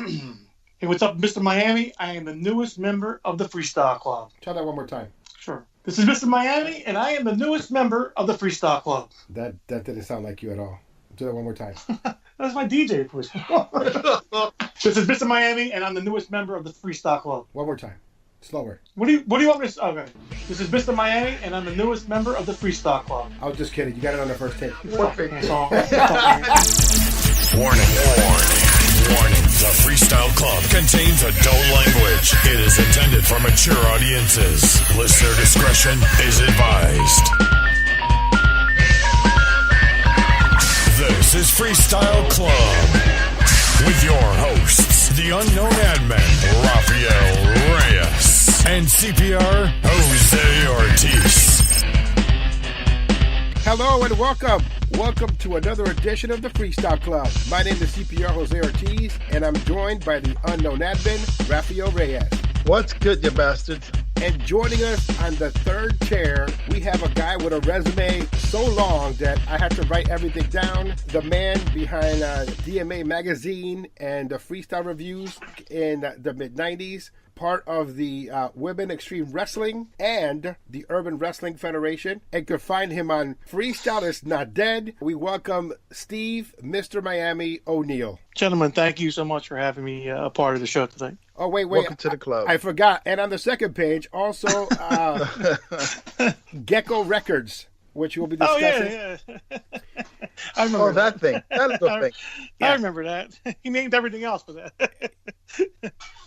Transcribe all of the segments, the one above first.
Hey, what's up, Mr. Miami? I am the newest member of the Freestyle Club. Try that one more time. Sure. This is Mr. Miami, and I am the newest member of the Freestyle Club. That didn't sound like you at all. Do that one more time. That's my DJ voice. This is Mr. Miami, and I'm the newest member of the Freestyle Club. One more time. Slower. What do you want me to say? Okay. This is Mr. Miami, and I'm the newest member of the Freestyle Club. I was just kidding. You got it on the first take. Perfect. Warning. The Freestyle Club contains adult language. It is intended for mature audiences. Listener discretion is advised. This is Freestyle Club with your hosts, the unknown admin, Rafael Reyes, and CPR, Jose Ortiz. Hello and welcome. Welcome to another edition of the Freestyle Club. My name is CPR Jose Ortiz, and I'm joined by the unknown admin, Rafael Reyes. What's good, you bastards? And joining us on the third chair, we have a guy with a resume so long that I had to write everything down. The man behind DMA Magazine and the freestyle reviews in the mid-90s. Part of the Women Extreme Wrestling and the Urban Wrestling Federation, and could find him on Freestyle is Not Dead. We welcome Steve, Mr. Miami O'Neill. Gentlemen, thank you so much for having me a part of the show today. Oh, wait. Welcome to the club. I forgot. And on the second page, also Gecko Records, which we'll be discussing. Oh, yeah. I remember that thing. That is the thing. I remember that. He named everything else for that.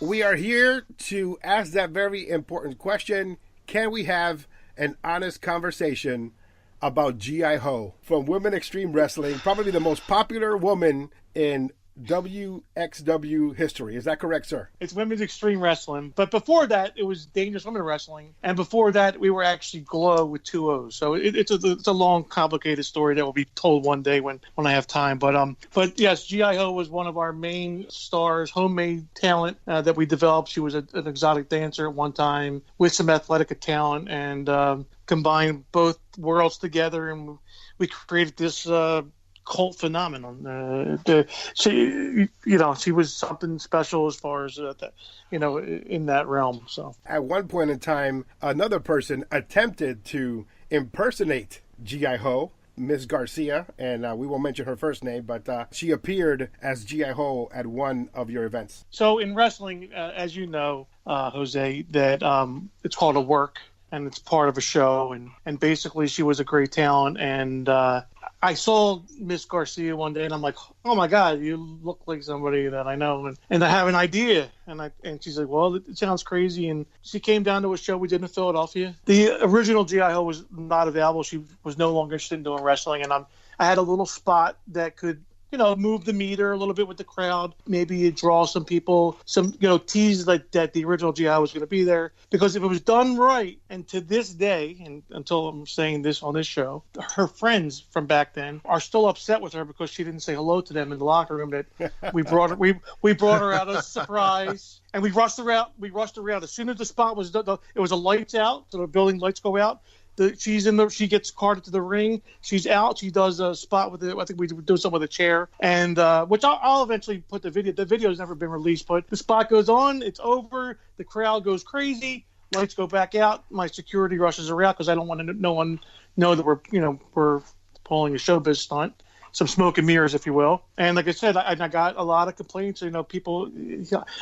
We are here to ask that very important question. Can we have an honest conversation about G.I. Ho from Women Extreme Wrestling, probably the most popular woman in WXW history? Is that correct, sir? It's Women's Extreme Wrestling. But before that, it was Dangerous Women Wrestling. And before that, we were actually Glow with two O's. So it's a long, complicated story that will be told one day when I have time. But yes, G.I. Ho was one of our main stars, homemade talent that we developed. She was an exotic dancer at one time with some athletic talent, and combined both worlds together, and we created this cult phenomenon. She was something special as far as in that realm. So at one point in time, another person attempted to impersonate G.I. Ho, Miss Garcia, and we won't mention her first name, but she appeared as G.I. Ho at one of your events. So in wrestling, as you know, Jose, that it's called a work, and it's part of a show, and basically she was a great talent, and I saw Miss Garcia one day, and I'm like, oh my God, you look like somebody that I know, and I have an idea, and she's like, well, it sounds crazy, and she came down to a show we did in Philadelphia. The original G.I. Ho was not available. She was no longer interested in doing wrestling, and I had a little spot that could move the meter a little bit with the crowd, maybe draw some people, tease like that the original G.I. was going to be there. Because if it was done right, and to this day, and until I'm saying this on this show, her friends from back then are still upset with her because she didn't say hello to them in the locker room. That we brought her out as a surprise. And we rushed her out. As soon as the spot was done, it was a lights out, so the building lights go out. She gets carted to the ring. She's out. She does a spot with it. I think we do something with a chair, and which I'll eventually put the video. The video's never been released, but the spot goes on. It's over. The crowd goes crazy. Lights go back out. My security rushes her out because I don't want no one know that we're pulling a showbiz stunt. Some smoke and mirrors, if you will. And like I said, I got a lot of complaints. People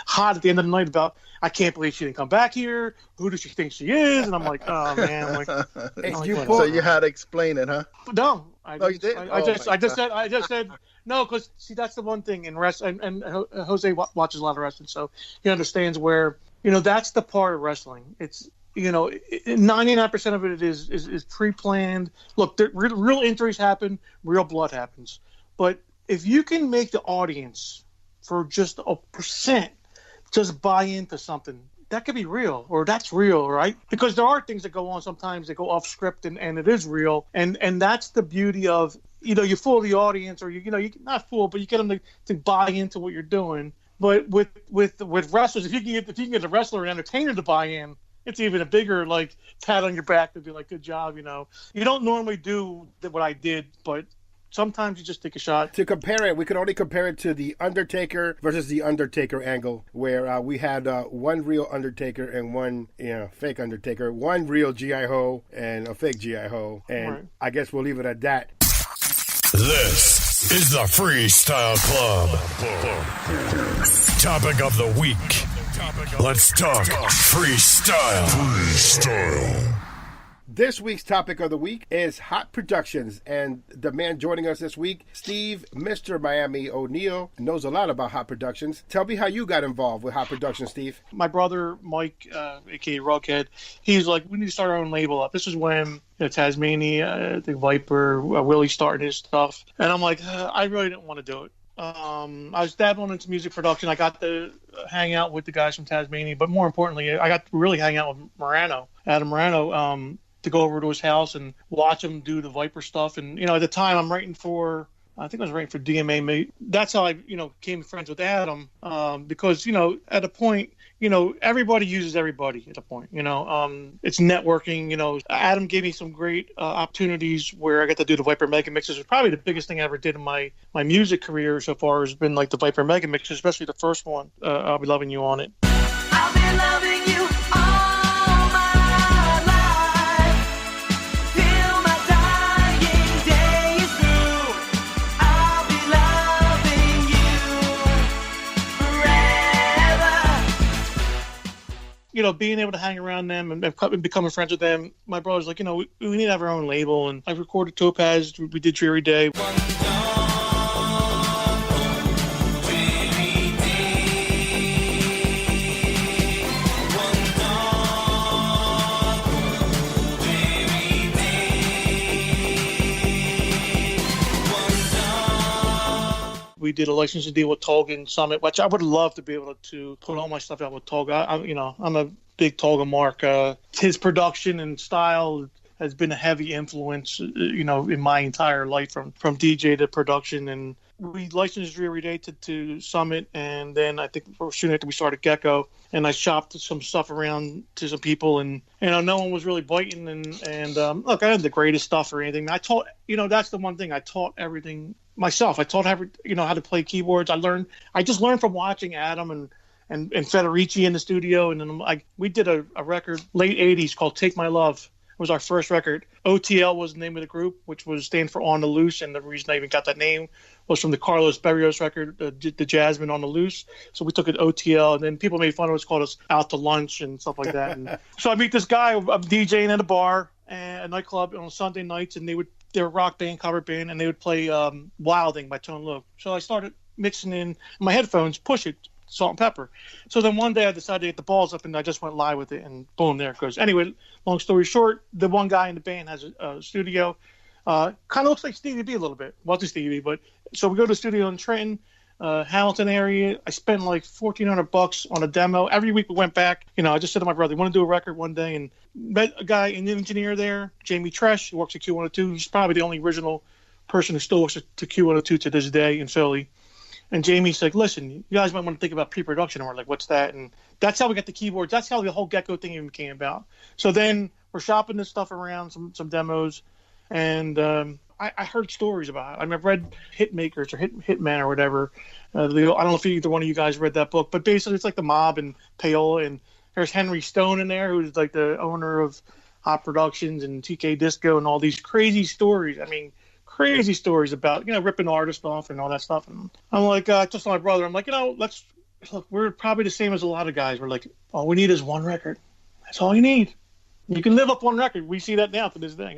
hot at the end of the night about, I can't believe she didn't come back here. Who does she think she is? And I'm like, oh man. So you had to explain it, huh? No, you did. I just said no, because see, that's the one thing in wrestling. And Jose watches a lot of wrestling, so he understands where that's the part of wrestling. It's 99% of it is pre-planned. Look, real injuries happen, real blood happens. But if you can make the audience, for just a percent, just buy into something, that could be real, or that's real, right? Because there are things that go on sometimes that go off script, and it is real. And that's the beauty of, you fool the audience, or you not fool, but you get them to buy into what you're doing. But with wrestlers, if you can get a wrestler and entertainer to buy in, it's even a bigger pat on your back to be like, good job. You don't normally do what I did, but sometimes you just take a shot. To compare it, we could only compare it to the Undertaker versus the Undertaker angle, where we had one real Undertaker and one fake Undertaker, one real G.I. Ho and a fake G.I. Ho, and right. I guess we'll leave it at that. This is the Freestyle Club. Topic of the week. Let's talk freestyle. Freestyle. This week's topic of the week is Hot Productions, and the man joining us this week, Steve, Mr. Miami O'Neill, knows a lot about Hot Productions. Tell me how you got involved with Hot Productions, Steve. My brother, Mike, a.k.a. Rughead, he's like, we need to start our own label up. This is when Tasmania, the Viper, Willie started his stuff. And I'm like, I really didn't want to do it. I was dabbling into music production. I got to hang out with the guys from Tasmania, but more importantly, I got to really hang out with Adam Morano, to go over to his house and watch him do the Viper stuff. And, at the time I think I was writing for DMA. That's how I, became friends with Adam, because, at a point, everybody uses everybody at a point, it's networking. Adam gave me some great opportunities where I got to do the Viper Mega Mixes. It was probably the biggest thing I ever did in my music career so far has been like the Viper Mega Mixes, especially the first one. I'll Be Loving You on it. I'll be loving you all my life, till my dying days through. I'll be loving you forever. Being able to hang around them and becoming friends with them, my brother's like, we need to have our own label. And I recorded Topaz. We did Dreary Day. We did a licensing deal with Tolga and Summit, which I would love to be able to put all my stuff out with Tolga. I'm a big Tolga mark. His production and style has been a heavy influence, in my entire life, from DJ to production. And we licensed Dreary Day to Summit, and then I think soon after we started Gecko, and I shopped some stuff around to some people, and no one was really biting. And look, I had the greatest stuff or anything. I taught, that's the one thing I taught everything myself. I taught how to play keyboards. I just learned from watching Adam and Federici in the studio, and then we did a record late '80s called "Take My Love." It was our first record. OTL was the name of the group, which was stand for On the Loose, and the reason I even got that name was from the Carlos Berrios record, the Jasmine On the Loose. So we took it OTL, and then people made fun of us, called us Out to Lunch and stuff like that. And so I meet this guy, I'm DJing at a bar, a nightclub on Sunday nights, and they were a rock band, cover band, and they would play Wilding by Tone Loc. So I started mixing in my headphones, Push It, Salt and Pepper. So then one day I decided to get the balls up, and I just went live with it, and boom, there it goes. Anyway, long story short, the one guy in the band has a studio. Kind of looks like Stevie B a little bit. Wasn't Stevie, but so we go to the studio in Trenton, Hamilton area. I spent like $1,400 on a demo. Every week we went back. I just said to my brother, want to do a record one day, and met a guy, an engineer there, Jamie Tresh, who works at Q102. He's probably the only original person who still works at Q102 to this day in Philly. And Jamie's like, listen, you guys might want to think about pre-production. And we're like, what's that? And that's how we got the keyboards. That's how the whole Gecko thing even came about. So then we're shopping this stuff around, some demos. And I heard stories about it. I mean, I've read Hitmakers or Hitman or whatever. I don't know if either one of you guys read that book. But basically, it's like the mob and payola. And there's Henry Stone in there, who's like the owner of Hot Productions and TK Disco and all these crazy stories. I mean, crazy stories about, ripping artists off and all that stuff. And I'm like, just my brother, I'm like, we're probably the same as a lot of guys. We're like, all we need is one record. That's all you need. You can live up one record. We see that now to this day,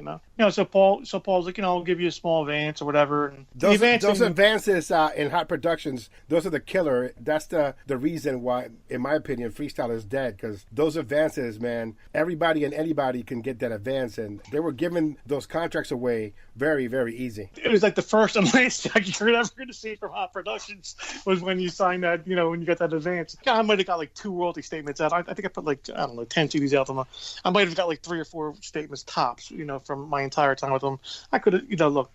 So Paul's like, I'll give you a small advance or whatever. And those advances in Hot Productions, those are the killer. That's the reason why, in my opinion, freestyle is dead, because those advances, man, everybody and anybody can get that advance, and they were giving those contracts away very, very easy. It was like the first and last check you're ever going to see from Hot Productions was when you signed that, when you got that advance. I might have got like 2 royalty statements out. I think I put 10 CDs out from them. I might have got like 3 or 4 statements tops, from my entire time with them. I could have, look,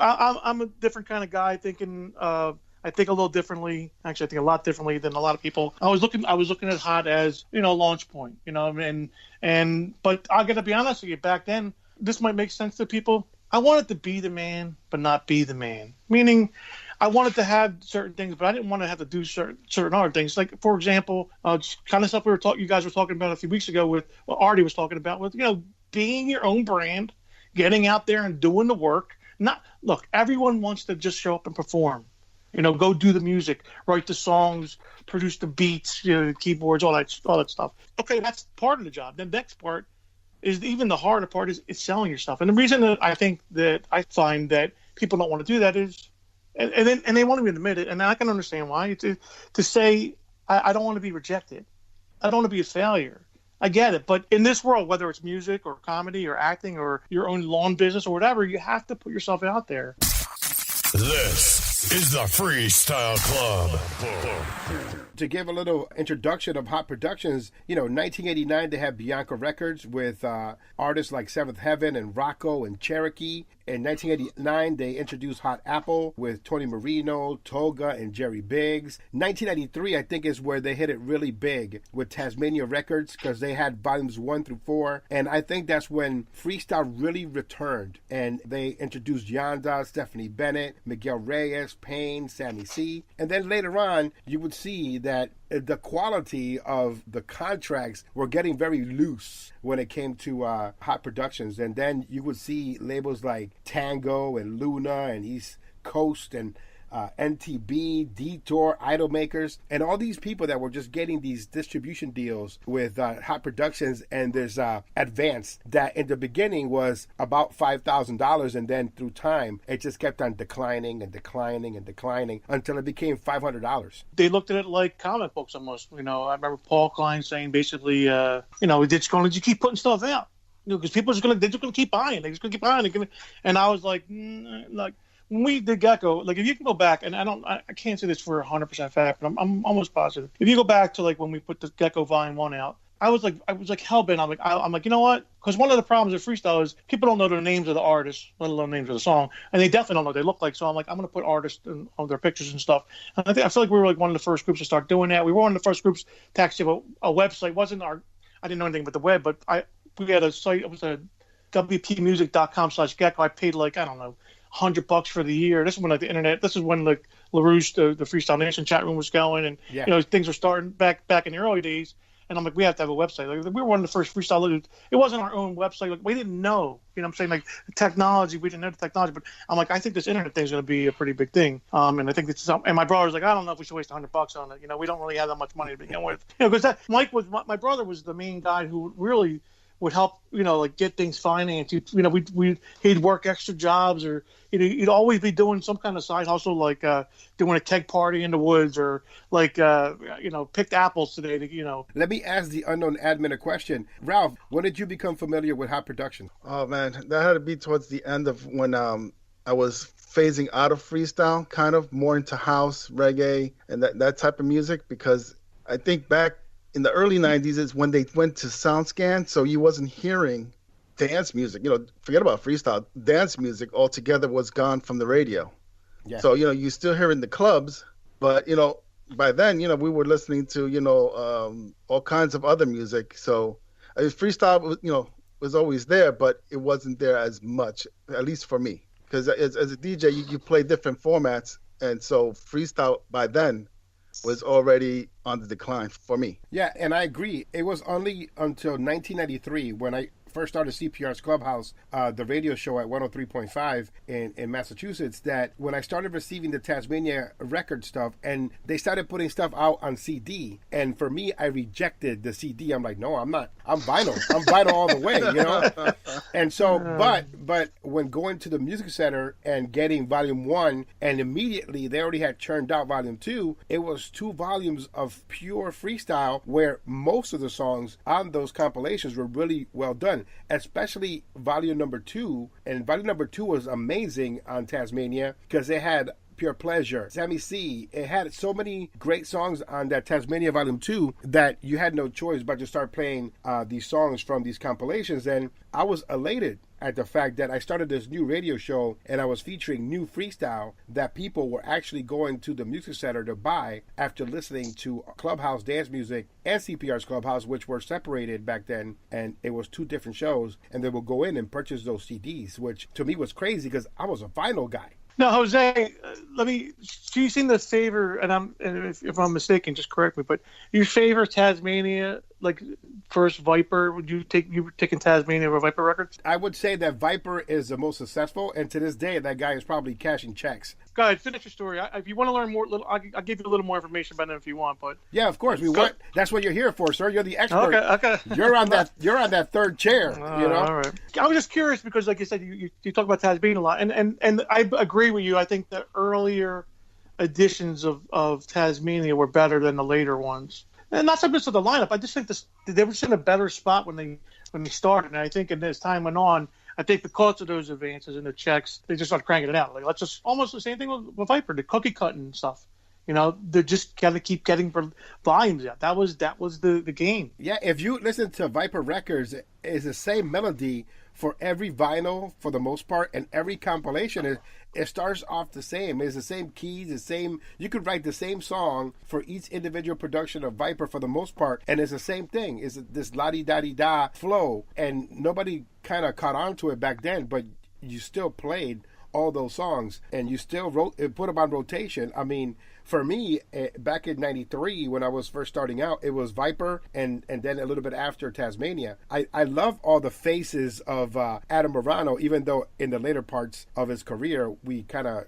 I'm a different kind of guy thinking, I think a little differently. Actually, I think a lot differently than a lot of people. I was looking at Hot as, launch point, but I got to be honest with you, back then, this might make sense to people. I wanted to be the man, but not be the man. Meaning, I wanted to have certain things, but I didn't want to have to do certain other things. Like, for example, just kind of stuff you guys were talking about a few weeks ago with what Artie was talking about with, being your own brand, getting out there and doing the work. Look, everyone wants to just show up and perform. Go do the music, write the songs, produce the beats, the keyboards, all that stuff. Okay, that's part of the job. The next part is even the harder part is selling your stuff. And the reason that I think that I find that people don't want to do that is, and they won't even admit it, and I can understand why, to say, I don't want to be rejected. I don't want to be a failure. I get it. But in this world, whether it's music or comedy or acting or your own lawn business or whatever, you have to put yourself out there. This is the Freestyle Club. To give a little introduction of Hot Productions, 1989 they had Bianca Records with artists like Seventh Heaven and Rocco and Cherokee. In 1989 they introduced Hot Apple with Tony Marino, Toga, and Jerry Biggs. 1993 I think is where they hit it really big with Tasmania Records because they had volumes 1 through 4. And I think that's when freestyle really returned. And they introduced Yonda, Stephanie Bennett, Miguel Reyes, Payne, Sammy C. And then later on you would see that the quality of the contracts were getting very loose when it came to Hot Productions. And then you would see labels like Tango and Luna and East Coast and NTB, Detour, Idol Makers, and all these people that were just getting these distribution deals with Hot Productions. And there's Advance that in the beginning was about $5,000, and then through time it just kept on declining and declining and declining until it became $500. They looked at it like comic books almost. I remember Paul Klein saying basically, it's going to keep putting stuff out, because people are they're just going to keep buying. They're just going to keep buying. And I was like, when we did Gecko, like if you can go back, and I can't say this for 100% fact, but I'm almost positive. If you go back to like when we put the Gecko Volume 1 out, I was like hell bent. I'm like, you know what? Because one of the problems with freestyle is people don't know the names of the artists, let alone names of the song, and they definitely don't know what they look like. So I'm like, I'm going to put artists on their pictures and stuff. And I feel like we were like one of the first groups to start doing that. We were one of the first groups to actually have a website. I didn't know anything about the web, but we had a site. It was a wpmusic.com/gecko. I paid like, I don't know, $100 for the year. This is when the internet. This is when like LaRouche, the Freestyle Nation chat room was going, and things were starting back in the early days. And I'm like, we have to have a website. Like, we were one of the first freestyle. It wasn't our own website. Like, we didn't know. You know what I'm saying? Like the technology, we didn't know the technology. But I'm like, I think this internet thing is going to be a pretty big thing. And I think it's. And my brother was like, I don't know if we should waste $100 on it. We don't really have that much money to begin with. Because my brother was the main guy who really would help, like get things financed. He'd work extra jobs, or he'd always be doing some kind of side hustle, like doing a keg party in the woods, or like picked apples today. Let me ask the unknown admin a question. Ralph, when did you become familiar with Hot Production? Oh man, that had to be towards the end of when I was phasing out of freestyle, kind of more into house, reggae, and that type of music, because I think back in the early 90s is when they went to SoundScan, so you wasn't hearing dance music. Forget about freestyle. Dance music altogether was gone from the radio. Yeah. So, you still hear in the clubs, but, by then, we were listening to, all kinds of other music. So freestyle, was always there, but it wasn't there as much, at least for me. Because as a DJ, you play different formats. And so freestyle by then was already on the decline for me. Yeah, and I agree. It was only until 1993 when I first started CPR's Clubhouse, the radio show at 103.5 in Massachusetts, that when I started receiving the Tasmania record stuff, and they started putting stuff out on CD, and for me, I rejected the CD. I'm like, no, I'm not. I'm vinyl. I'm vinyl all the way, And so, but when going to the Music Center and getting Volume 1, and immediately they already had churned out Volume 2, it was 2 volumes of pure freestyle where most of the songs on those compilations were really well done. Especially volume number 2, and volume number 2 was amazing on Tasmania because they had Pure Pleasure, Sammy C. It had so many great songs on that Tasmania Volume 2 that you had no choice but to start playing these songs from these compilations. And I was elated at the fact that I started this new radio show and I was featuring new freestyle that people were actually going to the music center to buy after listening to Clubhouse dance music and CPR's Clubhouse, which were separated back then, and it was two different shows, and they would go in and purchase those CDs, which to me was crazy because I was a vinyl guy. Now, Jose, do you seen the favor, and if I'm mistaken, just correct me, but your favorite Tasmania, like first Viper, you were taking Tasmania over Viper Records? I would say that Viper is the most successful, and to this day, that guy is probably cashing checks. Go ahead, finish your story. If you want to learn more, I'll give you a little more information about them if you want. But yeah, of course, that's what you're here for, sir. You're the expert. Okay. You're on that third chair. You know. All right. I was just curious because, like you said, you talk about Tasmania a lot, and I agree with you. I think the earlier editions of Tasmania were better than the later ones. And not so much of the lineup. I just think they were just in a better spot when they started. And I think as time went on, I think because of those advances and the checks, they just started cranking it out. Like, let's just almost the same thing with Viper, the cookie cutting and stuff. You know, they just kind of keep getting volumes out. That was the game. Yeah, if you listen to Viper Records, it's the same melody for every vinyl for the most part, and every compilation it starts off the same. It's the same keys, the same. You could write the same song for each individual production of Viper for the most part, and it's the same thing. It's this la-di-da-di-da flow, and nobody kind of caught on to it back then, but you still played all those songs, and you still put them on rotation. I mean, for me, back in '93, when I was first starting out, it was Viper, and then a little bit after Tasmania. I love all the faces of Adam Morano, even though in the later parts of his career, we kind of,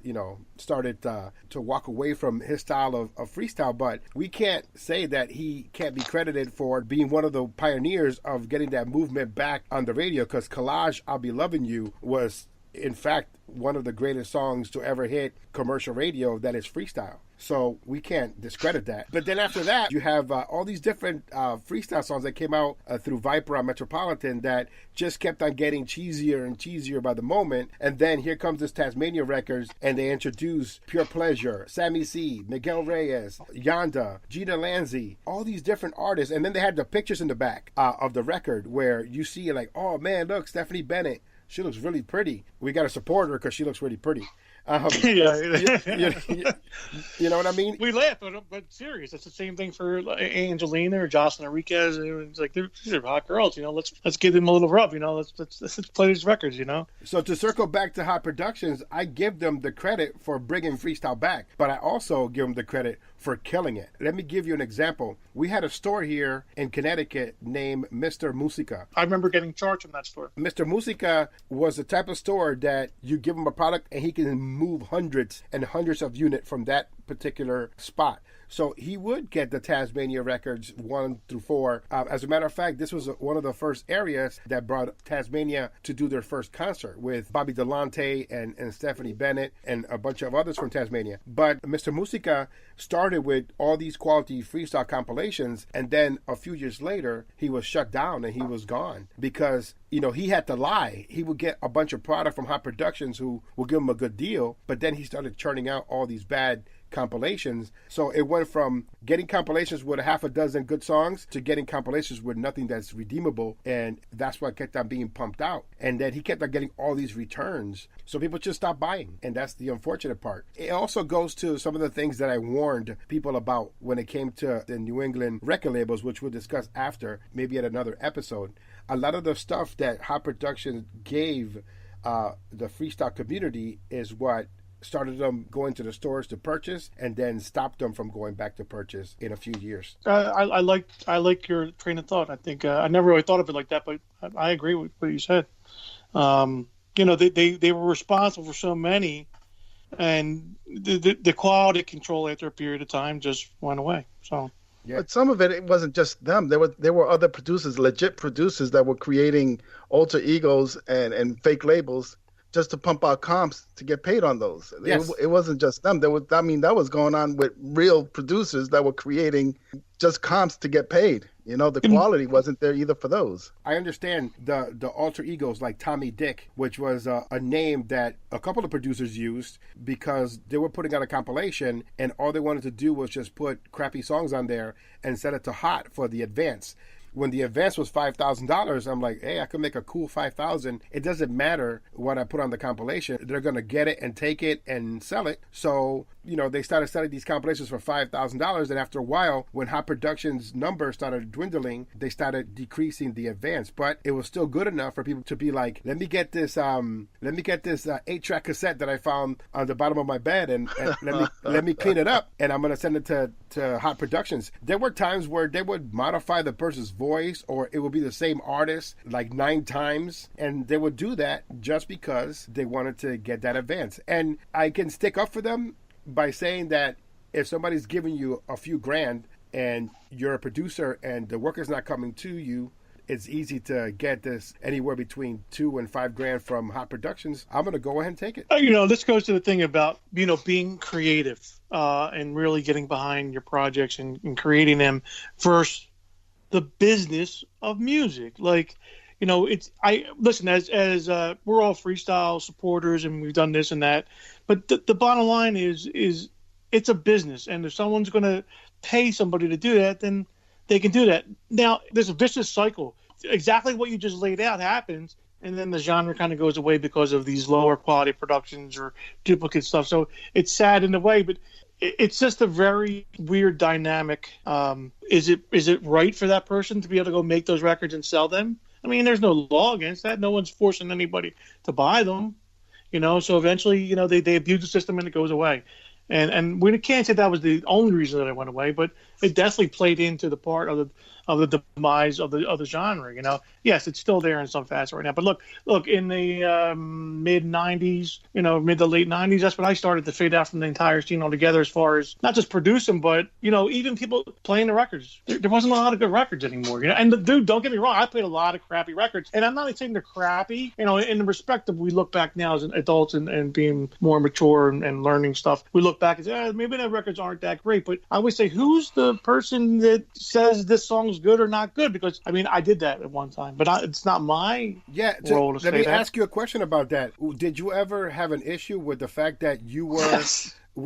started to walk away from his style of freestyle, but we can't say that he can't be credited for being one of the pioneers of getting that movement back on the radio, because Collage, I'll Be Loving You was, in fact, one of the greatest songs to ever hit commercial radio that is freestyle. So we can't discredit that. But then after that, you have all these different freestyle songs that came out through Viper on Metropolitan that just kept on getting cheesier and cheesier by the moment. And then here comes this Tasmania Records, and they introduce Pure Pleasure, Sammy C, Miguel Reyes, Yonda, Gina Lanzi, all these different artists. And then they had the pictures in the back of the record where you see like, oh man, look, Stephanie Bennett. She looks really pretty. We got to support her because she looks really pretty. You know what I mean? We laugh, but serious. It's the same thing for Angelina or Jocelyn Enriquez. It's like these are hot girls. Let's give them a little rub. Let's play these records. So to circle back to Hot Productions, I give them the credit for bringing freestyle back, but I also give them the credit for killing it. Let me give you an example. We had a store here in Connecticut named Mr. Musica. I remember getting charged from that store. Mr. Musica was the type of store that you give him a product and he can move hundreds and hundreds of units from that particular spot. So he would get the Tasmania Records 1 through 4. As a matter of fact, this was one of the first areas that brought Tasmania to do their first concert with Bobby Delonte and Stephanie Bennett and a bunch of others from Tasmania. But Mr. Musica started with all these quality freestyle compilations, and then a few years later, he was shut down and he was gone because he had to lie. He would get a bunch of product from Hot Productions who would give him a good deal, but then he started churning out all these bad compilations. So it went from getting compilations with a half a dozen good songs to getting compilations with nothing that's redeemable, and that's what kept on being pumped out. And then he kept on getting all these returns, so people just stopped buying, and that's the unfortunate part. It also goes to some of the things that I warned people about when it came to the New England record labels, which we'll discuss after, maybe at another episode. A lot of the stuff that Hot Productions gave the freestyle community is what started them going to the stores to purchase, and then stopped them from going back to purchase in a few years. I like your train of thought. I think I never really thought of it like that, but I agree with what you said. They were responsible for so many, and the quality control after a period of time just went away. So. Yeah. But some of it wasn't just them. There were other producers, legit producers, that were creating alter egos and fake labels just to pump out comps to get paid on those. Yes. It wasn't just them. That was going on with real producers that were creating just comps to get paid. The quality wasn't there either for those. I understand the alter egos like Tommy Dick, which was a name that a couple of producers used because they were putting out a compilation and all they wanted to do was just put crappy songs on there and set it to hot for the advance. when the advance was $5,000, I'm like, hey, I could make a cool $5,000. It doesn't matter what I put on the compilation. They're going to get it and take it and sell it. So, they started selling these compilations for $5,000. And after a while, when Hot Productions' numbers started dwindling, they started decreasing the advance. But it was still good enough for people to be like, let me get this 8-track cassette that I found on the bottom of my bed and let me clean it up, and I'm going to send it to Hot Productions. There were times where they would modify the person's voice, or it would be the same artist like 9 times, and they would do that just because they wanted to get that advance. And I can stick up for them by saying that if somebody's giving you a few grand and you're a producer and the work is not coming to you, it's easy to get this anywhere between $2 and $5 grand from Hot Productions. I'm going to go ahead and take it. This goes to the thing about, being creative and really getting behind your projects and creating them versus the business of music. Like, listen, as we're all freestyle supporters and we've done this and that, but the bottom line is it's a business. And if someone's going to pay somebody to do that, then they can do that. Now, there's a vicious cycle. Exactly what you just laid out happens, and then the genre kind of goes away because of these lower quality productions or duplicate stuff. So it's sad in a way, but it's just a very weird dynamic. Is it right for that person to be able to go make those records and sell them? I mean, there's no law against that. No one's forcing anybody to buy them. So eventually, they abuse the system and it goes away. And we can't say that was the only reason that it went away, but it definitely played into the part of the demise of the genre. Yes, it's still there in some facets right now. But look, in the mid '90s, mid to late '90s, that's when I started to fade out from the entire scene altogether. As far as not just producing, but even people playing the records. There wasn't a lot of good records anymore. And dude, don't get me wrong, I played a lot of crappy records, and I'm not saying they're crappy. In the respect of we look back now as adults and being more mature and learning stuff, we look back and say, maybe the records aren't that great. But I always say, who's the person that says this song's good or not good? Because I did that at one time, but it's not my role to say that. Let me ask you a question about that. Did you ever have an issue with the fact that you were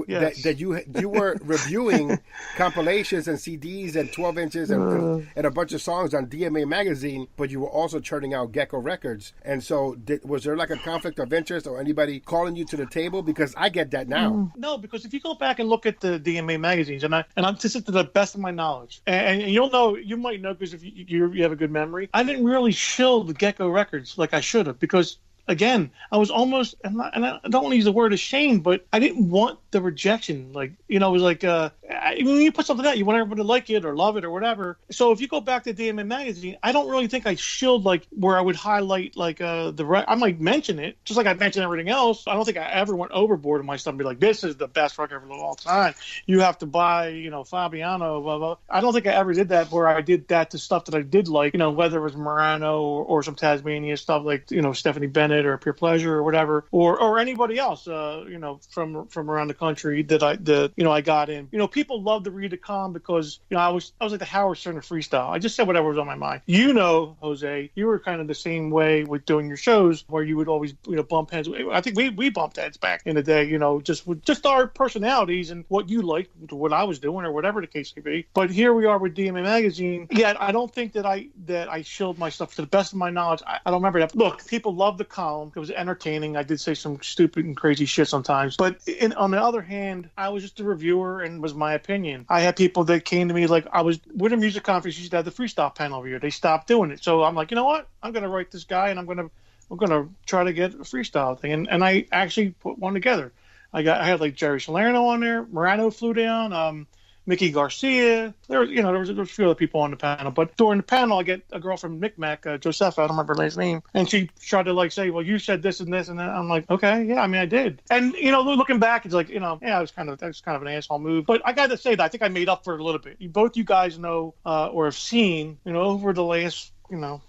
that you were reviewing compilations and CDs and 12 inches and a bunch of songs on DMA magazine, but you were also churning out Gecko records? And so was there like a conflict of interest or anybody calling you to the table? Because I get that now. No, because if you go back and look at the DMA magazines, and I'm just to the best of my knowledge, and you might know because if you have a good memory, I didn't really shill the Gecko records like I should have, because again, I was almost, and I don't want to use the word ashamed, but I didn't want the rejection. It was like, when you put something out, you want everybody to like it or love it or whatever. So if you go back to DMA magazine, I don't really think I shilled where I would highlight I might mention it, just like I mentioned everything else. I don't think I ever went overboard in my stuff and be like, this is the best record of all time. You have to buy, Fabiano, blah, blah. I don't think I ever did that where I did that to stuff that I did like, whether it was Morano or some Tasmania stuff like, Stephanie Bennett or Pure Pleasure or whatever, or anybody else, from around the country that I got in. People love to read the column because, I was like the Howard Stern of freestyle. I just said whatever was on my mind. Jose, you were kind of the same way with doing your shows where you would always, bump heads. I think we bumped heads back in the day, just our personalities and what you liked, what I was doing or whatever the case may be. But here we are with DMA magazine. Yeah, I don't think that I shilled my stuff to the best of my knowledge. I don't remember that. Look, people love the column. It was entertaining. I did say some stupid and crazy shit sometimes. But on the other hand, I was just a reviewer and was my opinion. I had people that came to me I was with a music conference, used to have the freestyle panel over here. They stopped doing it. So I'm like, you know what? I'm going to write this guy and we're going to try to get a freestyle thing. And I actually put one together. I had Jerry Salerno on there. Morano flew down. Mickey Garcia. There was a few other people on the panel. But during the panel, I get a girl from Micmac, Josepha, I don't remember her last name, and she tried to say, well, you said this and this, and then I'm like, okay, yeah, I did. And looking back, it's it was kind of an asshole move. But I got to say that I think I made up for it a little bit. Both you guys know or have seen, over the last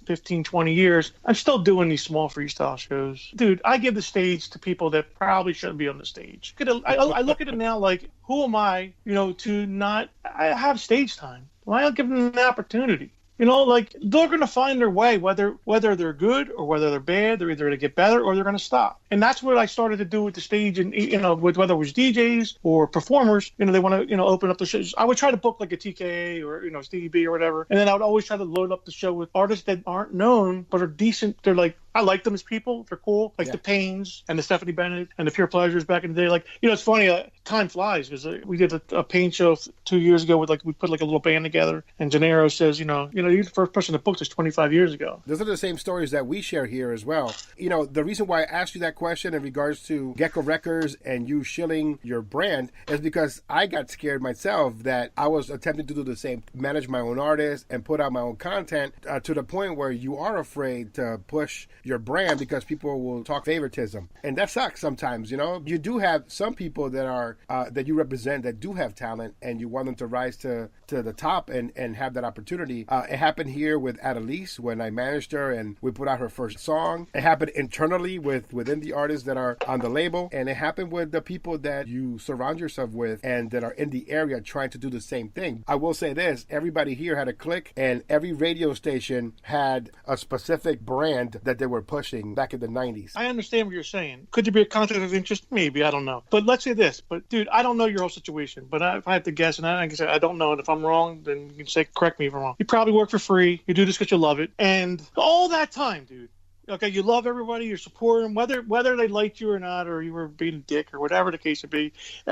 15, 20 years, I'm still doing these small freestyle shows. Dude, I give the stage to people that probably shouldn't be on the stage. I look at it now who am I, to not I have stage time? Why not give them the opportunity? You know, like they're going to find their way, whether they're good or whether they're bad. They're either going to get better or they're going to stop. And that's what I started to do with the stage, and with whether it was DJs or performers. They want to open up the shows. I would try to book like a TKA or Stevie B or whatever, and then I would always try to load up the show with artists that aren't known but are decent. They're like, I like them as people. They're cool. Like the Paynes and the Stephanie Bennett and the Pure Pleasures back in the day. Like, it's funny. Time flies because we did a Payne show 2 years ago with we put like a little band together. And Gennaro says, you're the first person that booked us 25 years ago. Those are the same stories that we share here as well. The reason why I asked you that question in regards to Gecko Records and you shilling your brand is because I got scared myself that I was attempting to do the same, manage my own artists and put out my own content to the point where you are afraid to push your brand because people will talk favoritism, and that sucks sometimes. You do have some people that are that you represent that do have talent, and you want them to rise to the top and have that opportunity. It happened here with Adelise when I managed her and we put out her first song. It happened internally within the artists that are on the label, and it happened with the people that you surround yourself with and that are in the area trying to do the same thing. I will say this: everybody here had a click, and every radio station had a specific brand that they were pushing back in the 90s. I understand what you're saying. Could there be a conflict of interest? Maybe. I don't know. But let's say this. But, dude, I don't know your whole situation. But if I have to guess, and I can say I don't know, and if I'm wrong, then you can say, correct me if I'm wrong. You probably work for free. You do this because you love it. And all that time, dude, okay, you love everybody, you're supporting them, whether they liked you or not, or you were being a dick or whatever the case would be,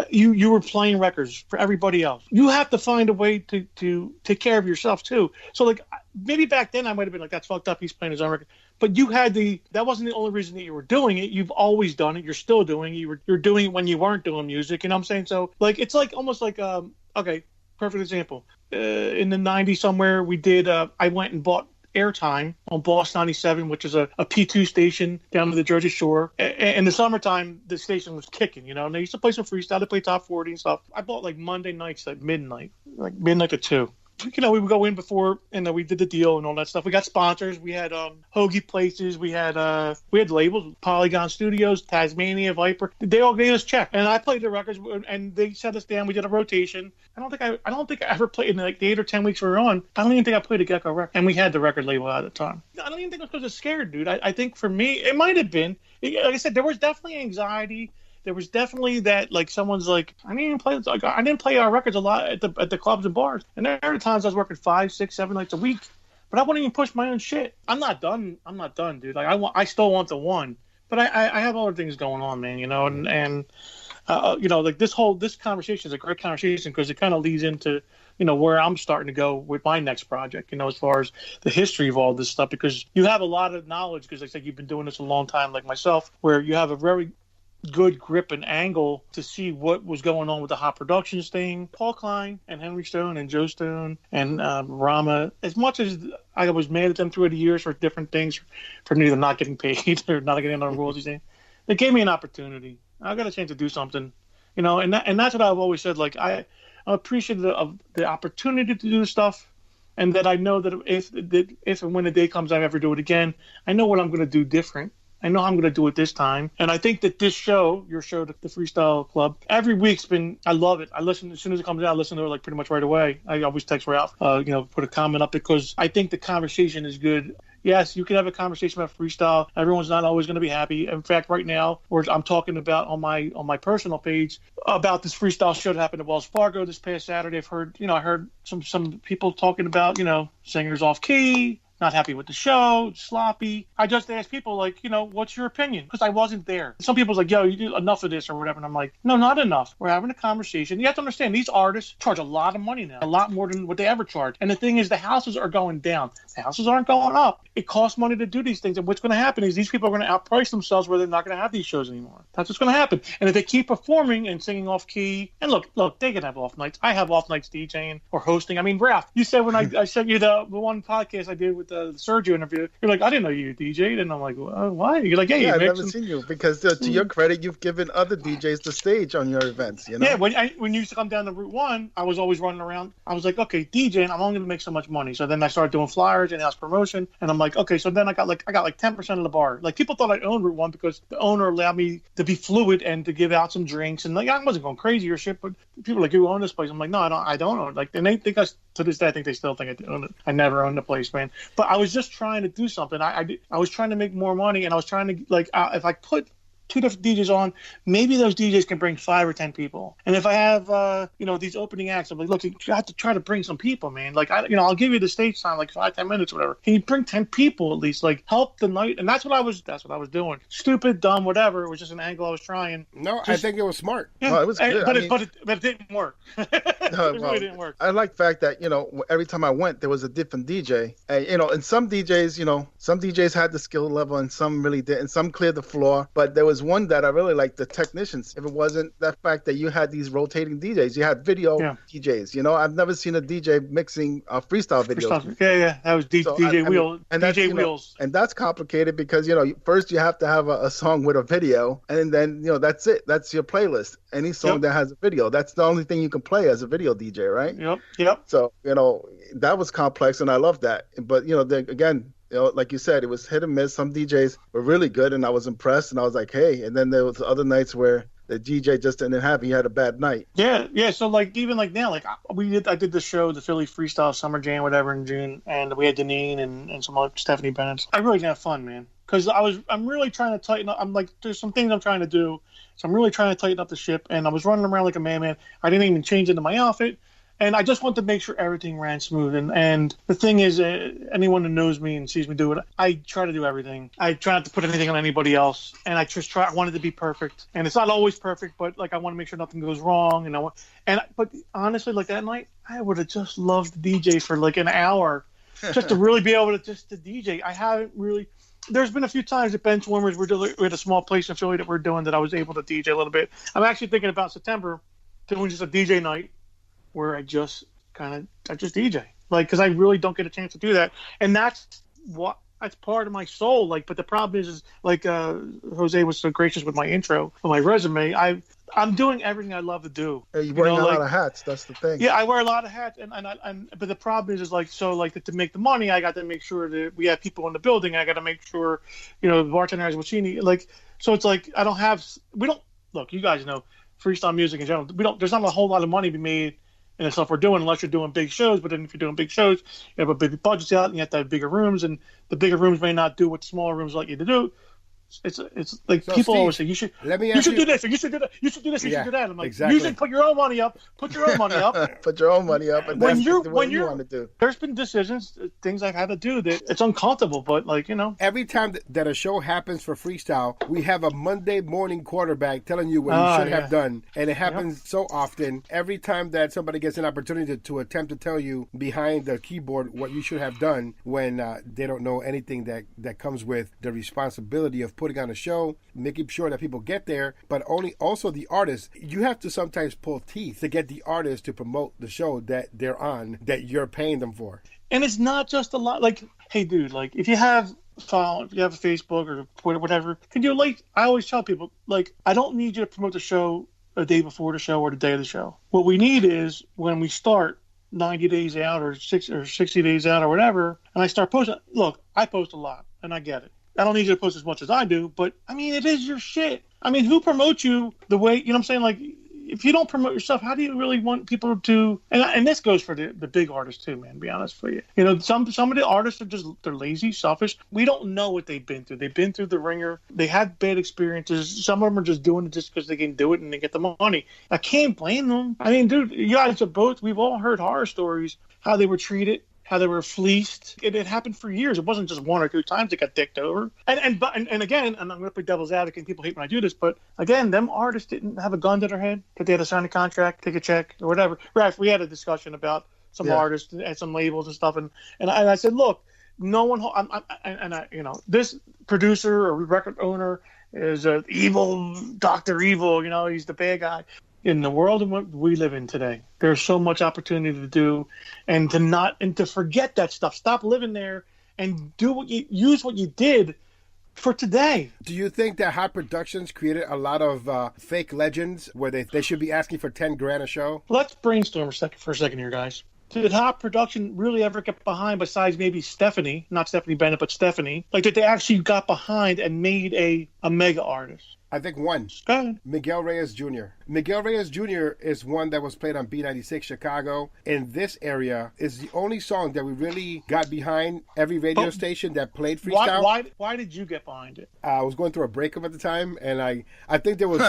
you were playing records for everybody else. You have to find a way to take care of yourself, too. So, like, maybe back then I might have been like, that's fucked up, he's playing his own record. But that wasn't the only reason that you were doing it. You've always done it. You're still doing it. You're doing it when you weren't doing music. You know what I'm saying? So, like, it's like almost like, okay, perfect example. In the 90s somewhere, we did, I went and bought airtime on Boss 97, which is a P2 station down to the Jersey Shore. In the summertime, the station was kicking, and they used to play some freestyle. They play top 40 and stuff. I bought like Monday nights at midnight, like midnight to 2. We would go in before, and we did the deal and all that stuff. We got sponsors. We had Hoagie Places. We had labels, Polygon Studios, Tasmania, Viper. They all gave us check, and I played the records, and they set us down. We did a rotation. I don't think I ever played in like the 8 or 10 weeks we were on. I don't even think I played a Gecko record, and we had the record label at the time. I don't even think it was because I was scared, dude. I think for me, it might have been. Like I said, there was definitely anxiety. There was definitely that, like, someone's like, I didn't play our records a lot at the clubs and bars. And there are times I was working 5, 6, 7 nights a week, but I wouldn't even push my own shit. I'm not done, dude. Like, I still want the one, but I have other things going on, man. Like this conversation is a great conversation because it kind of leads into, where I'm starting to go with my next project, as far as the history of all this stuff, because you have a lot of knowledge, because like I said, you've been doing this a long time, like myself, where you have a very good grip and angle to see what was going on with the Hot Productions thing. Paul Klein and Henry Stone and Joe Stone and Rama, as much as I was mad at them through the years for different things, for neither not getting paid or not getting on royalties, they gave me an opportunity. I got a chance to do something, and that's what I've always said. Like, I'm appreciative of the opportunity to do stuff, and that I know that if and when the day comes I ever do it again, I know what I'm going to do different. I know I'm going to do it this time. And I think that this show, your show, the Freestyle Club, every week's been, I love it. I listen, as soon as it comes out, I listen to it like pretty much right away. I always text Ralph, put a comment up, because I think the conversation is good. Yes, you can have a conversation about freestyle. Everyone's not always going to be happy. In fact, right now, I'm talking about on my personal page about this freestyle show that happened at Wells Fargo this past Saturday. I heard some people talking about, singers off key, not happy with the show, sloppy. I just asked people, like, what's your opinion? Because I wasn't there. Some people's like, yo, you do enough of this or whatever. And I'm like, no, not enough. We're having a conversation. You have to understand, these artists charge a lot of money now, a lot more than what they ever charged. And the thing is, the houses are going down. The houses aren't going up. It costs money to do these things. And what's going to happen is these people are going to outprice themselves where they're not going to have these shows anymore. That's what's going to happen. And if they keep performing and singing off key, and look, they can have off nights. I have off nights DJing or hosting. I mean, Ralph, you said when I sent you the one podcast I did with the Sergio interview. You're like, I didn't know you DJ'd, and I'm like, why? You're like, yeah, I've never seen you because to your credit, you've given other DJs the stage on your events. You know? Yeah, when you used to come down to Route 1, I was always running around. I was like, okay, DJing, I'm only gonna make so much money. So then I started doing flyers and house promotion, and I'm like, okay, so then I got like 10% of the bar. Like people thought I owned Route 1 because the owner allowed me to be fluid and to give out some drinks, and like I wasn't going crazy or shit. But people were like, you own this place? I'm like, no, I don't own it. Like, and they think to this day, I think they still think I own it. I never owned the place, man. But I was just trying to do something. I was trying to make more money, and I was trying to like if I put 2 different DJs on, maybe those DJs can bring 5 or 10 people. And if I have, these opening acts, I'm like, look, you have to try to bring some people, man. Like, I'll give you the stage time, like 5-10 minutes, or whatever. Can you bring 10 people at least? Like, help the night. And that's what I was doing. Stupid, dumb, whatever. It was just an angle I was trying. No, I think it was smart. Yeah, well, it was good. But it didn't work. It really didn't work. I like the fact that, every time I went, there was a different DJ. And, and some DJs had the skill level and some really didn't. Some cleared the floor. But there was one that I really liked, the technicians. If it wasn't that fact that you had these rotating DJs, you had video DJs. I've never seen a DJ mixing freestyle videos. Yeah. That was DJ Wheels. And DJ Wheels. And that's complicated because, first you have to have a song with a video. And then, that's it. That's your playlist. Any song that has a video. That's the only thing you can play as a video DJ, right? Yep. So, that was complex and I love that. But, again, like you said, it was hit and miss. Some DJs were really good, and I was impressed. And I was like, hey. And then there was other nights where the DJ just didn't have. He had a bad night. Yeah. So like even like now, like I did the show, the Philly Freestyle Summer Jam, whatever, in June, and we had Deneen and some other Stephanie Bennett. I really didn't have fun, man, because I'm really trying to tighten up. I'm like, there's some things I'm trying to do, so I'm really trying to tighten up the ship. And I was running around like a madman. I didn't even change into my outfit. And I just want to make sure everything ran smooth. And the thing is, anyone who knows me and sees me do it, I try to do everything. I try not to put anything on anybody else. And I wanted to be perfect. And it's not always perfect, but like I want to make sure nothing goes wrong. But honestly, like that night, I would have just loved to DJ for like an hour, just to really be able to DJ. I haven't really. There's been a few times at Bench Warmers we had a small place in Philly that we're doing that I was able to DJ a little bit. I'm actually thinking about September doing just a DJ night, where I just DJ, like, because I really don't get a chance to do that, and that's part of my soul. Like, but the problem is like Jose was so gracious with my intro, with my resume. I'm doing everything I love to do. You're wearing a lot of hats. That's the thing. Yeah, I wear a lot of hats, but the problem is like, so like to make the money, I got to make sure that we have people in the building. I got to make sure, the bartender has what she needs. Like, so it's like look. You guys know freestyle music in general. There's not a whole lot of money to be made and the stuff we're doing, unless you're doing big shows. But then if you're doing big shows, you have a big budget out, and you have to have bigger rooms, and the bigger rooms may not do what smaller rooms like you to do. It's like, so people Steve, always say you should do this, or you should do that, or you should do this, you should do that. I'm like, exactly. You should put your own money up. Put your own money up. Put your own money up. And when you want to do. There's been decisions, things I've had to do that it's uncomfortable, but like, Every time that a show happens for freestyle, we have a Monday morning quarterback telling you what you should have done, and it happens so often. Every time that somebody gets an opportunity to attempt to tell you behind the keyboard what you should have done, when they don't know anything that comes with the responsibility of putting on a show, making sure that people get there, but also the artist. You have to sometimes pull teeth to get the artist to promote the show that they're on, that you're paying them for. And it's not just a lot. Like, hey, dude, like if you have a Facebook or Twitter, whatever, can you, like, I always tell people, like, I don't need you to promote the show a day before the show or the day of the show. What we need is when we start 90 days out or 60 days out or whatever, and I start posting. Look, I post a lot, and I get it. I don't need you to post as much as I do, but I mean, it is your shit. I mean, who promotes you the way, you know what I'm saying? Like, if you don't promote yourself, how do you really want people to, and this goes for the big artists too, man, to be honest with you. Some of the artists they're lazy, selfish. We don't know what they've been through. They've been through the ringer. They had bad experiences. Some of them are just doing it just because they can do it and they get the money. I can't blame them. I mean, dude, you guys are both, we've all heard horror stories, how they were treated, how they were fleeced. It happened for years. It wasn't just 1 or 2 times they got dicked over. And again, and I'm going to play devil's advocate, and people hate when I do this, but again, them artists didn't have a gun to their head, that they had to sign a contract, take a check, or whatever. Raf, we had a discussion about some artists and some labels and stuff, and I said, look, no one, this producer or record owner is an evil, Dr. Evil, he's the bad guy. In the world in which we live in today, there's so much opportunity to do, and to forget that stuff. Stop living there and use what you did for today. Do you think that Hot Productions created a lot of fake legends where they should be asking for 10 grand a show? Let's brainstorm for a second here, guys. Did Hot Production really ever get behind, besides maybe Stephanie, not Stephanie Bennett, but Stephanie? Like, did they actually got behind and made a mega artist? I think one. Go ahead. Miguel Reyes Jr. Miguel Reyes Jr. is one that was played on B96 Chicago. In this area is the only song that we really got behind every radio station that played freestyle. Why did you get behind it? I was going through a breakup at the time, and I think there was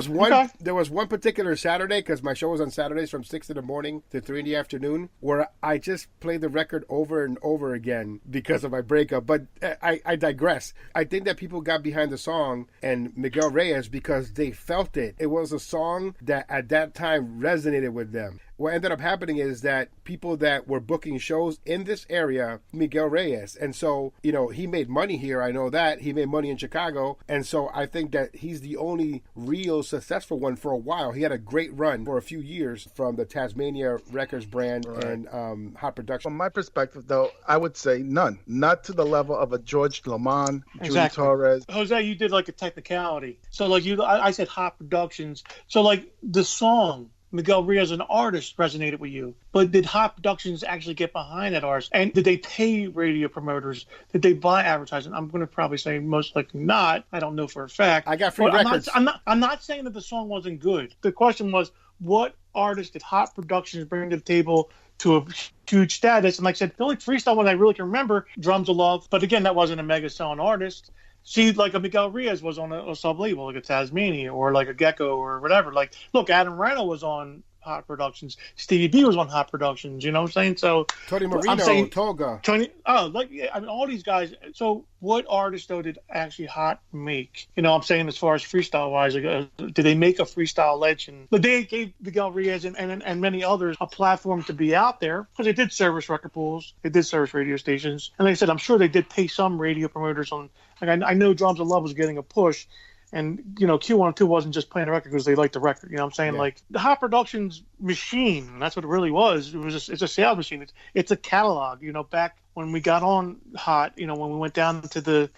one Okay. there was one particular Saturday, because my show was on Saturdays from 6 in the morning to 3 in the afternoon, where I just played the record over and over again because of my breakup. But I digress. I think that people got behind the song and Miguel Reyes because they felt it. It was a song that at that time resonated with them. What ended up happening is that people that were booking shows in this area, Miguel Reyes, and so, he made money here. I know that. He made money in Chicago, and so I think that he's the only real successful one for a while. He had a great run for a few years from the Tasmania Records brand and Hot Production. From my perspective, though, I would say none. Not to the level of a George Lamont, Judy Exactly. Torres. Jose, you did like a technicality. So like I said Hot Productions. So like the song Miguel Reyes, an artist, resonated with you. But did Hot Productions actually get behind that artist? And did they pay radio promoters? Did they buy advertising? I'm going to probably say most likely not. I don't know for a fact. I got free But records. I'm not saying that the song wasn't good. The question was, what artist did Hot Productions bring to the table to a huge status? And like I said, the only freestyle one I really can remember, Drums of Love. But again, that wasn't a mega selling artist. See, like a Miguel Reyes was on a sub-label, like a Tasmania or like a Gecko or whatever. Like, look, Adam Reno was on Hot Productions. Stevie B was on Hot Productions. You know what I'm saying? So Tony Marino, Toga. All these guys. So what artists, though, did actually Hot make? I'm saying as far as freestyle-wise, did they make a freestyle legend? But they gave Miguel Reyes and many others a platform to be out there because they did service record pools. They did service radio stations. And like I said, I'm sure they did pay some radio promoters on. Like I know Drums of Love was getting a push, and Q102 wasn't just playing a record because they liked the record. You know what I'm saying? Yeah. Like the Hot Productions machine, that's what it really was. It's a sales machine. It's a catalog. Back when we got on Hot, when we went down to the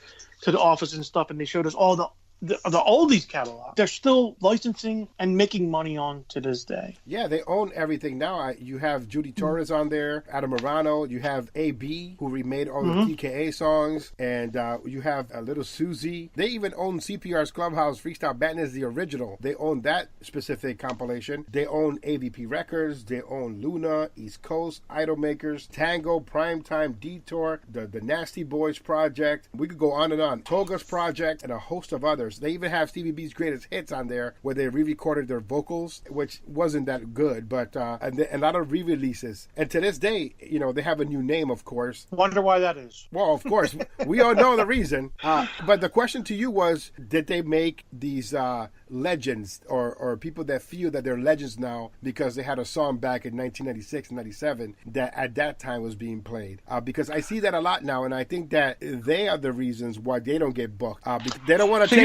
office and stuff, and they showed us all the oldies catalog. They're still licensing and making money on to this day. Yeah, they own everything now. You have Judy Torres on there, Adam Morano. You have AB, who remade all the TKA songs, and you have Little Susie. They even own CPR's Clubhouse Freestyle Madness, the original. They own that specific compilation. They own AVP Records. They own Luna, East Coast, Idol Makers, Tango, Primetime, Detour, the Nasty Boys Project. We could go on and on. Toga's Project, and a host of others. They even have Stevie B's Greatest Hits on there, where they re-recorded their vocals, which wasn't that good, but and a lot of re-releases. And to this day, they have a new name, of course. Wonder why that is. Well, of course, we all know the reason. But the question to you was, did they make these legends or people that feel that they're legends now because they had a song back in 1996 and 97 that at that time was being played? Because I see that a lot now, and I think that they are the reasons why they don't get booked. Because they don't want to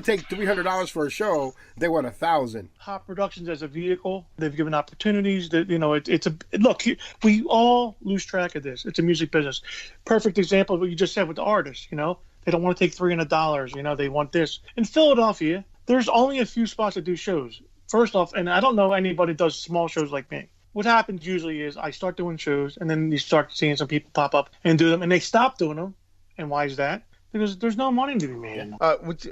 take $300 for a show. They want $1,000. Hot Productions as a vehicle, they've given opportunities. That look. We all lose track of this. It's a music business. Perfect example of what you just said with the artists. They don't want to take $300. They want this. In Philadelphia, there's only a few spots that do shows. First off, and I don't know anybody that does small shows like me. What happens usually is I start doing shows, and then you start seeing some people pop up and do them, and they stop doing them. And why is that? Because there's no money to be made.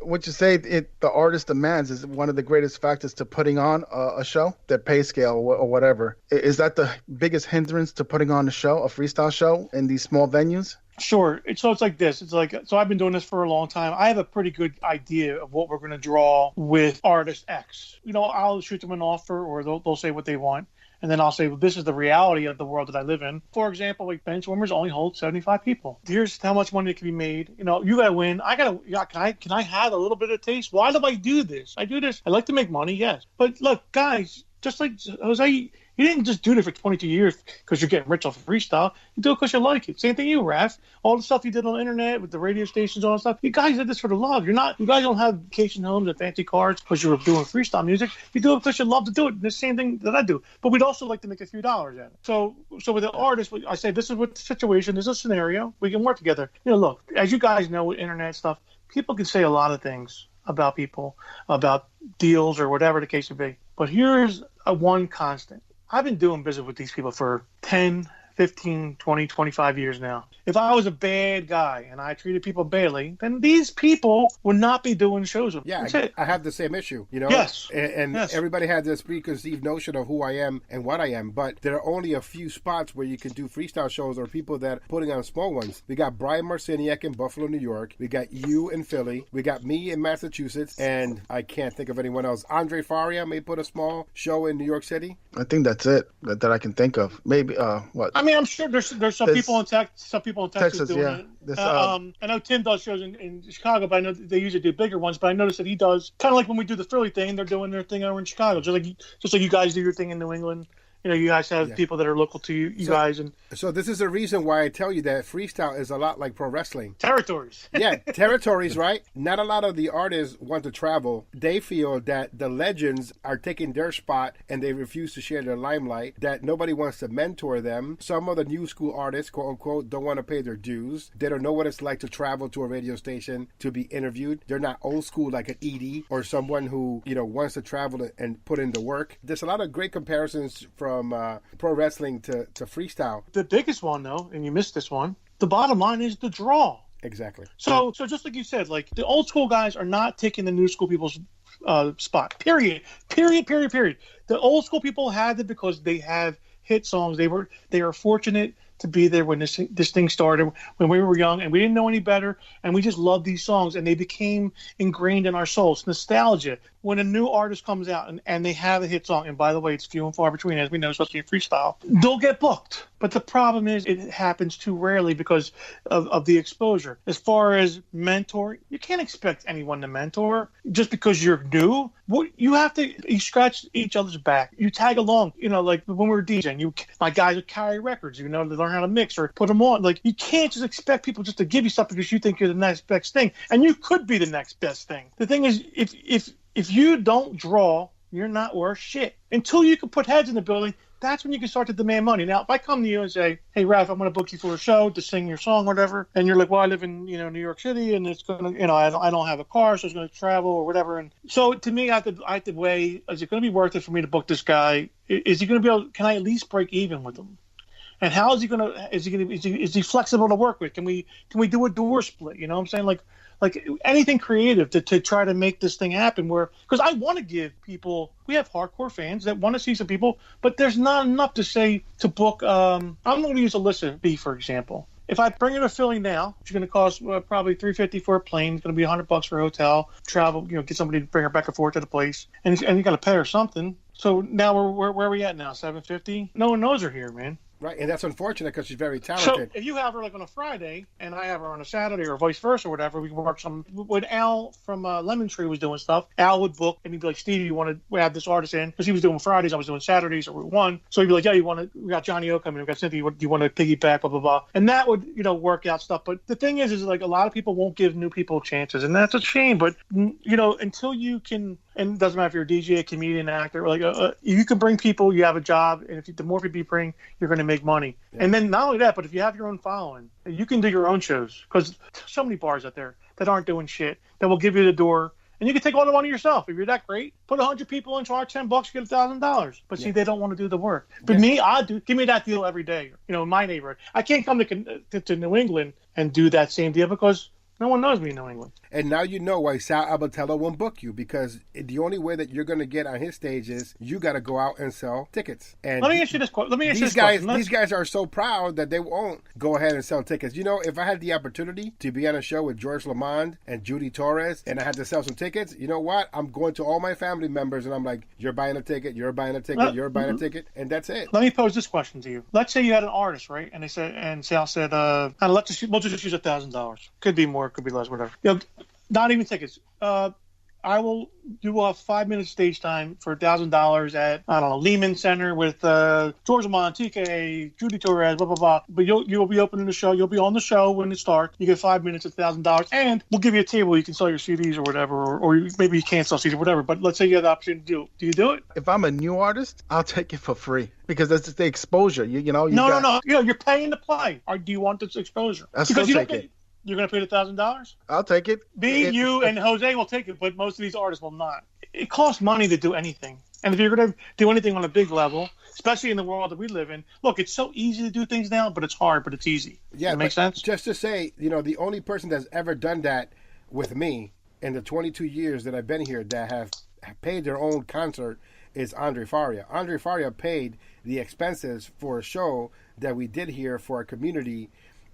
What you say the artist demands is one of the greatest factors to putting on a show, their pay scale or whatever. Is that the biggest hindrance to putting on a freestyle show in these small venues? Sure. So it's like this. So I've been doing this for a long time. I have a pretty good idea of what we're going to draw with artist X. I'll shoot them an offer, or they'll say what they want. And then I'll say, well, this is the reality of the world that I live in. For example, like Benchwarmers only hold 75 people. Here's how much money can be made. You got to win. Can I have a little bit of taste? Why do I do this? I do this. I like to make money, yes. But look, guys, just like Jose, You didn't just do it for 22 years because you're getting rich off of freestyle. You do it because you like it. Same thing you, Raph. All the stuff you did on the internet with the radio stations, all that stuff. You guys did this for the love. You guys don't have vacation homes and fancy cars because you were doing freestyle music. You do it because you love to do it. The same thing that I do. But we'd also like to make a few dollars at it. So with the artist, I say this is what the situation, this is a scenario. We can work together. Look, as you guys know with internet stuff, people can say a lot of things about people, about deals or whatever the case may be. But here's one constant. I've been doing business with these people for 10, 15, 20, 25 years now. If I was a bad guy and I treated people badly, then these people would not be doing shows with me. Yeah, I have the same issue, Yes. And yes. Everybody has this preconceived notion of who I am and what I am, but there are only a few spots where you can do freestyle shows or people that are putting on small ones. We got Brian Marciniak in Buffalo, New York. We got you in Philly. We got me in Massachusetts, and I can't think of anyone else. Andre Faria may put a small show in New York City. I think that's it that I can think of. Maybe what? I mean, I'm sure there's some people in Texas doing yeah. it. I know Tim does shows in Chicago, but I know they usually do bigger ones. But I noticed that he does kind of like when we do the Philly thing, they're doing their thing over in Chicago, just like you guys do your thing in New England. You guys have people that are local to you guys. And so this is the reason why I tell you that freestyle is a lot like pro wrestling. Territories. Yeah, territories, right? Not a lot of the artists want to travel. They feel that the legends are taking their spot and they refuse to share their limelight, that nobody wants to mentor them. Some of the new school artists, quote unquote, don't want to pay their dues. They don't know what it's like to travel to a radio station to be interviewed. They're not old school like an Edie or someone who, wants to travel and put in the work. There's a lot of great comparisons from pro wrestling to freestyle. The biggest one, though, and you missed this one, the bottom line is the draw. Exactly. So just like you said, like the old school guys are not taking the new school people's spot. Period. The old school people had it because they have hit songs. They are fortunate to be there when this thing started, when we were young and we didn't know any better, and we just loved these songs and they became ingrained in our souls. Nostalgia. When a new artist comes out and they have a hit song, and by the way, it's few and far between, as we know, especially in freestyle, they'll get booked. But the problem is it happens too rarely because of the exposure. As far as mentoring, you can't expect anyone to mentor just because you're new. You scratch each other's back. You tag along, like when we were DJing, my guys would carry records, to learn how to mix or put them on. Like, you can't just expect people just to give you stuff because you think you're the next best thing. And you could be the next best thing. The thing is, if you don't draw, you're not worth shit. Until you can put heads in the building, that's when you can start to demand money. Now, if I come to you and say, hey, Ralph, I'm going to book you for a show to sing your song or whatever, and you're like, well, I live in, New York City, and it's going to, I don't have a car, so it's going to travel or whatever. And so to me, I have to weigh, is it going to be worth it for me to book this guy? Is he going to be able, can I at least break even with him? And how is he going to, is he flexible to work with? Can we do a door split? You know what I'm saying? Like anything creative to try to make this thing happen, because I want to give people, we have hardcore fans that want to see some people, but there's not enough to book. I'm going to use Alyssa B, for example. If I bring her to Philly now, it's going to cost probably $350 for a plane. It's going to be $100 for a hotel, travel, get somebody to bring her back and forth to the place, and you got to pay her something. So now where are we at now? $750? No one knows her here, man. Right, and that's unfortunate because she's very talented. So if you have her like on a Friday and I have her on a Saturday or vice versa or whatever, we can work some. When Al from Lemon Tree was doing stuff, Al would book and he'd be like, Steve, you want to have this artist in? Because he was doing Fridays, I was doing Saturdays or one. So he'd be like, yeah, we got Johnny O coming, we got Cynthia, do you want to piggyback, blah, blah, blah. And that would, work out stuff. But the thing is like a lot of people won't give new people chances, and that's a shame. But, until you can, and it doesn't matter if you're a DJ, a comedian, actor, like you can bring people, you have a job, and the more people you bring, you're going to make money. Yeah. And then not only that, but if you have your own following, you can do your own shows, because so many bars out there that aren't doing shit that will give you the door, and you can take all the money yourself. If you're that great, put 100 people in, charge $10, you get $1,000. But see, they don't want to do the work. But me, I do. Give me that deal every day. In my neighborhood, I can't come to New England and do that same deal because no one knows me in New England. And now you know why Sal Abatello won't book you, because the only way that you're going to get on his stage is you got to go out and sell tickets. And let me ask you this question. These guys are so proud that they won't go ahead and sell tickets. If I had the opportunity to be on a show with George Lamond and Judy Torres and I had to sell some tickets, you know what? I'm going to all my family members and I'm like, you're buying a ticket, you're buying a ticket, you're buying a ticket, and that's it. Let me pose this question to you. Let's say you had an artist, right? And Sal said, we'll just use $1,000. Could be more, could be less, whatever. Not even tickets. I I will do a 5-minute stage time for $1,000 at, I don't know, Lehman Center with George Montique, Judy Torres, blah, blah, blah. But you'll be opening the show. You'll be on the show when it starts. You get 5 minutes at $1,000, and we'll give you a table. You can sell your CDs or whatever, or maybe you can't sell CDs or whatever. But let's say you have the opportunity to do it. Do you do it? If I'm a new artist, I'll take it for free because that's the exposure. No. No. You're paying to play. Or do you want this exposure? I'll still take it. You're going to pay the $1,000? I'll take it. You and Jose will take it, but most of these artists will not. It costs money to do anything. And if you're going to do anything on a big level, especially in the world that we live in, look, it's so easy to do things now, but it's hard, but it's easy. Yeah, does that make sense? Just to say, the only person that's ever done that with me in the 22 years that I've been here that have paid their own concert is Andre Faria. Andre Faria paid the expenses for a show that we did here for our community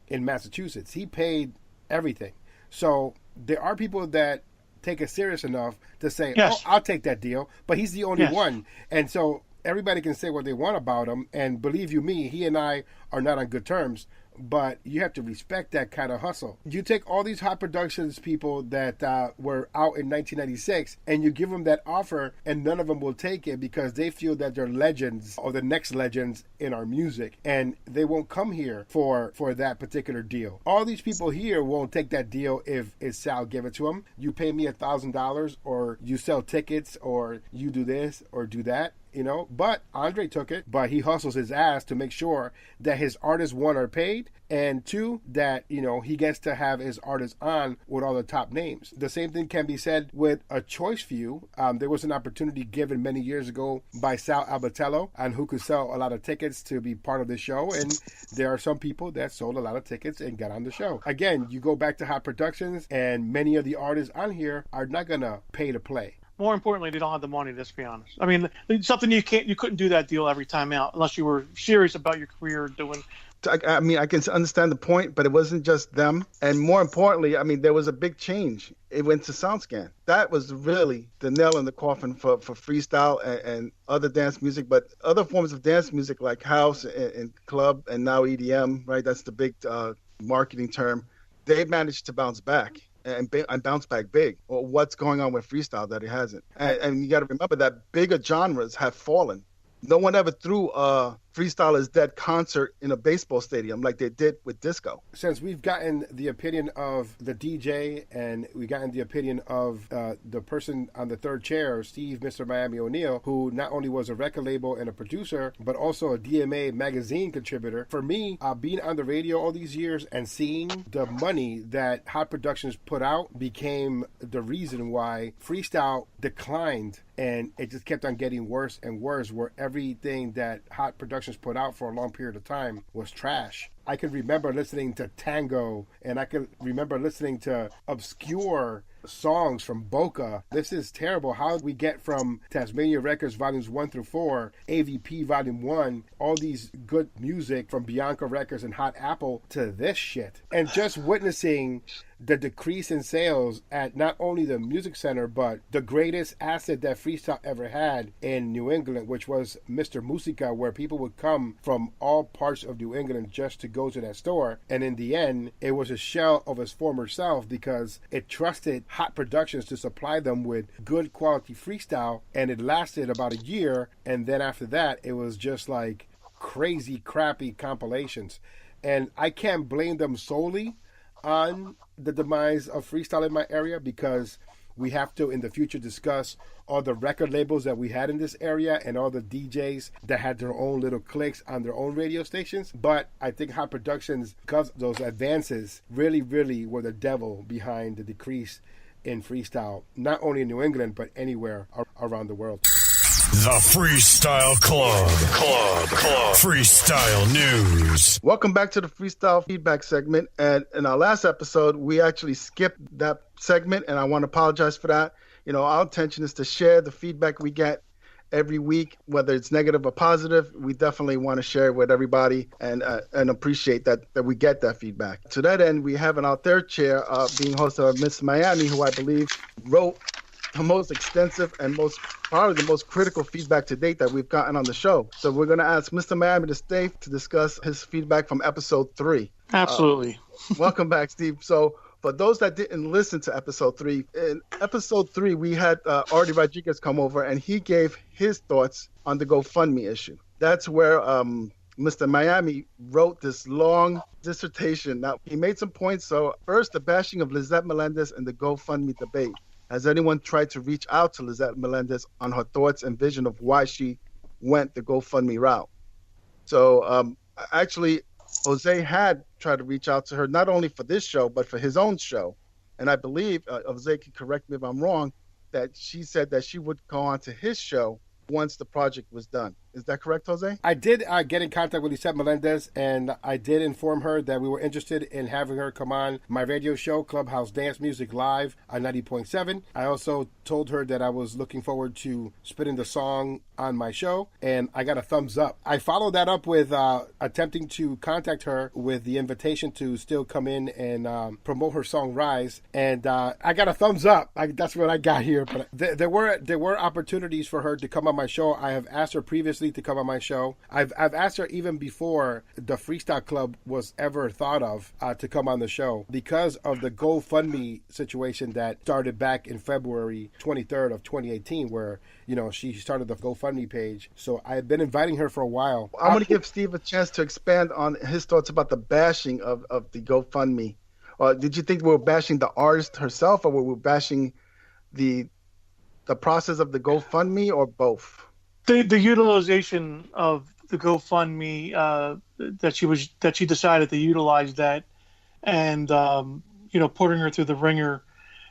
in Massachusetts. He paid everything. So there are people that take it serious enough to say, yes, I'll take that deal, but he's the only one. And so everybody can say what they want about him, and believe you me, he and I are not on good terms, but you have to respect that kind of hustle. You take all these hot productions people that were out in 1996 and you give them that offer, and none of them will take it because they feel that they're legends or the next legends in our music, and they won't come here for that particular deal. All these people here won't take that deal if Sal give it to them. You pay me $1,000, or you sell tickets, or you do this or do that. But Andre took it, but he hustles his ass to make sure that his artists, one, are paid, and two, that, he gets to have his artists on with all the top names. The same thing can be said with a choice few. There was an opportunity given many years ago by Sal Abatello on who could sell a lot of tickets to be part of the show, and there are some people that sold a lot of tickets and got on the show. Again, you go back to Hot Productions, and many of the artists on here are not going to pay to play. More importantly, they don't have the money, let's be honest. I mean, something you couldn't do that deal every time out unless you were serious about your career doing. I mean, I can understand the point, but it wasn't just them. And more importantly, I mean, there was a big change. It went to SoundScan. That was really the nail in the coffin for freestyle and other dance music, but other forms of dance music like house and club and now EDM, right? That's the big marketing term. They managed to bounce back. And bounce back big, or what's going on with freestyle that it hasn't. And you got to remember that bigger genres have fallen. No one ever threw a Freestyle is Dead concert in a baseball stadium like they did with disco. Since we've gotten the opinion of the DJ and we've gotten the opinion of the person on the third chair, Steve, Mr. Miami O'Neill, who not only was a record label and a producer, but also a DMA magazine contributor. For me, being on the radio all these years and seeing the money that Hot Productions put out became the reason why freestyle declined, and it just kept on getting worse and worse, where everything that Hot Productions put out for a long period of time was trash. I can remember listening to Tango, and I can remember listening to obscure songs from Boca. This is terrible. How we get from Tasmania Records Volumes 1 through 4, AVP Volume 1, all these good music from Bianca Records and Hot Apple to this shit. And just witnessing the decrease in sales at not only the music center, but the greatest asset that freestyle ever had in New England, which was Mr. Musica, where people would come from all parts of New England just to go to that store. And in the end, it was a shell of its former self because it trusted Hot Productions to supply them with good quality freestyle, and it lasted about a year. And then after that, it was just like crazy, crappy compilations. And I can't blame them solely on the demise of freestyle in my area, because we have to in the future discuss all the record labels that we had in this area and all the DJs that had their own little cliques on their own radio stations. But I think Hot Productions, because of those advances, really, really were the devil behind the decrease in freestyle, not only in New England, but anywhere around the world. The Freestyle Club. Freestyle News. Welcome back to the Freestyle Feedback segment. And in our last episode, we actually skipped that segment, and I want to apologize for that. Our intention is to share the feedback we get every week, whether it's negative or positive. We definitely want to share it with everybody and appreciate that we get that feedback. To that end, we have in our third chair being hosted by Miss Miami, who I believe wrote the most extensive and probably the most critical feedback to date that we've gotten on the show. So we're going to ask Mr. Miami to stay to discuss his feedback from episode 3. Absolutely. Welcome back, Steve. So For those that didn't listen to episode 3, in episode 3, we had Artie Rodriguez come over, and he gave his thoughts on the GoFundMe issue. That's where Mr. Miami wrote this long dissertation. Now, he made some points. So first, the bashing of Lizette Melendez and the GoFundMe debate. Has anyone tried to reach out to Lizette Melendez on her thoughts and vision of why she went the GoFundMe route? So actually, Jose had tried to reach out to her, not only for this show, but for his own show. And I believe, Jose can correct me if I'm wrong, that she said that she would go on to his show once the project was done. Is that correct, Jose? I did get in contact with Lisette Melendez, and I did inform her that we were interested in having her come on my radio show, Clubhouse Dance Music Live on 90.7. I also told her that I was looking forward to spitting the song on my show, and I got a thumbs up. I followed that up with attempting to contact her with the invitation to still come in and promote her song Rise, and I got a thumbs up. That's what I got here. But there were opportunities for her to come on my show. I have asked her previously to come on my show. I've asked her even before the Freestyle Club was ever thought of to come on the show, because of the GoFundMe situation that started back in February 23rd of 2018, where she started the GoFundMe page. So I've been inviting her for a while. I'm going to give Steve a chance to expand on his thoughts about the bashing of the GoFundMe. Did you think we were bashing the artist herself, or were we bashing the process of the GoFundMe, or both? The utilization of the GoFundMe that she decided to utilize that, and putting her through the ringer,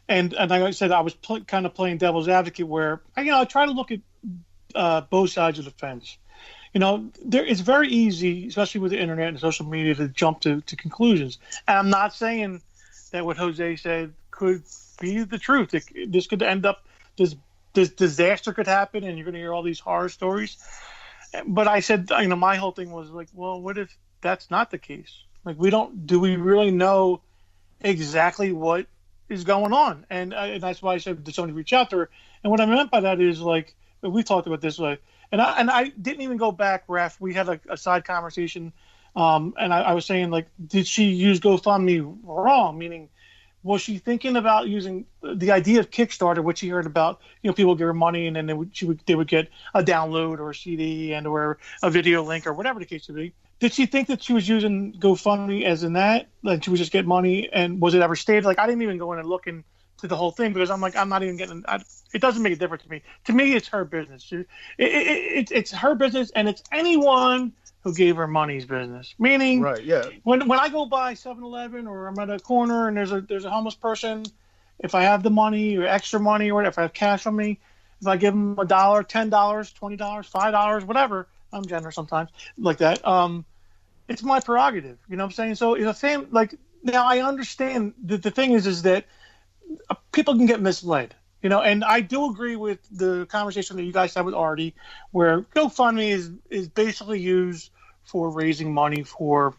and like I said, I was kind of playing devil's advocate, where I try to look at both sides of the fence. It's very easy, especially with the internet and social media, to jump to conclusions. And I'm not saying that what Jose said could be the truth. This could end up this disaster could happen, and you're going to hear all these horror stories. But I said, my whole thing was like, well, what if that's not the case? Like, do we really know exactly what is going on? And that's why I said, did somebody reach out to her? And what I meant by that is, like, we talked about this, like, and I didn't even go back, Raf. We had a side conversation, and I was saying, like, did she use GoFundMe wrong? Meaning, was she thinking about using the idea of Kickstarter, which she heard about? People give her money, and then they would get a download or a CD or a video link or whatever the case would be. Did she think that she was using GoFundMe as in that, like she would just get money? And was it ever stated? Like, I didn't even go in and look into the whole thing, because I'm like, I'm not even getting. It doesn't make a difference to me. To me, it's her business. It's her business, and it's anyone who gave her money's business. Meaning, right? Yeah. When I go by 7-Eleven, or I'm at a corner and there's a homeless person, if I have the money or extra money or whatever, if I have cash on me, if I give them $1, $10, $20, $5, whatever, I'm generous sometimes like that. It's my prerogative. You know what I'm saying? So it's the same. Like, now I understand that the thing is that people can get misled. And I do agree with the conversation that you guys had with Artie, where GoFundMe is basically used for raising money for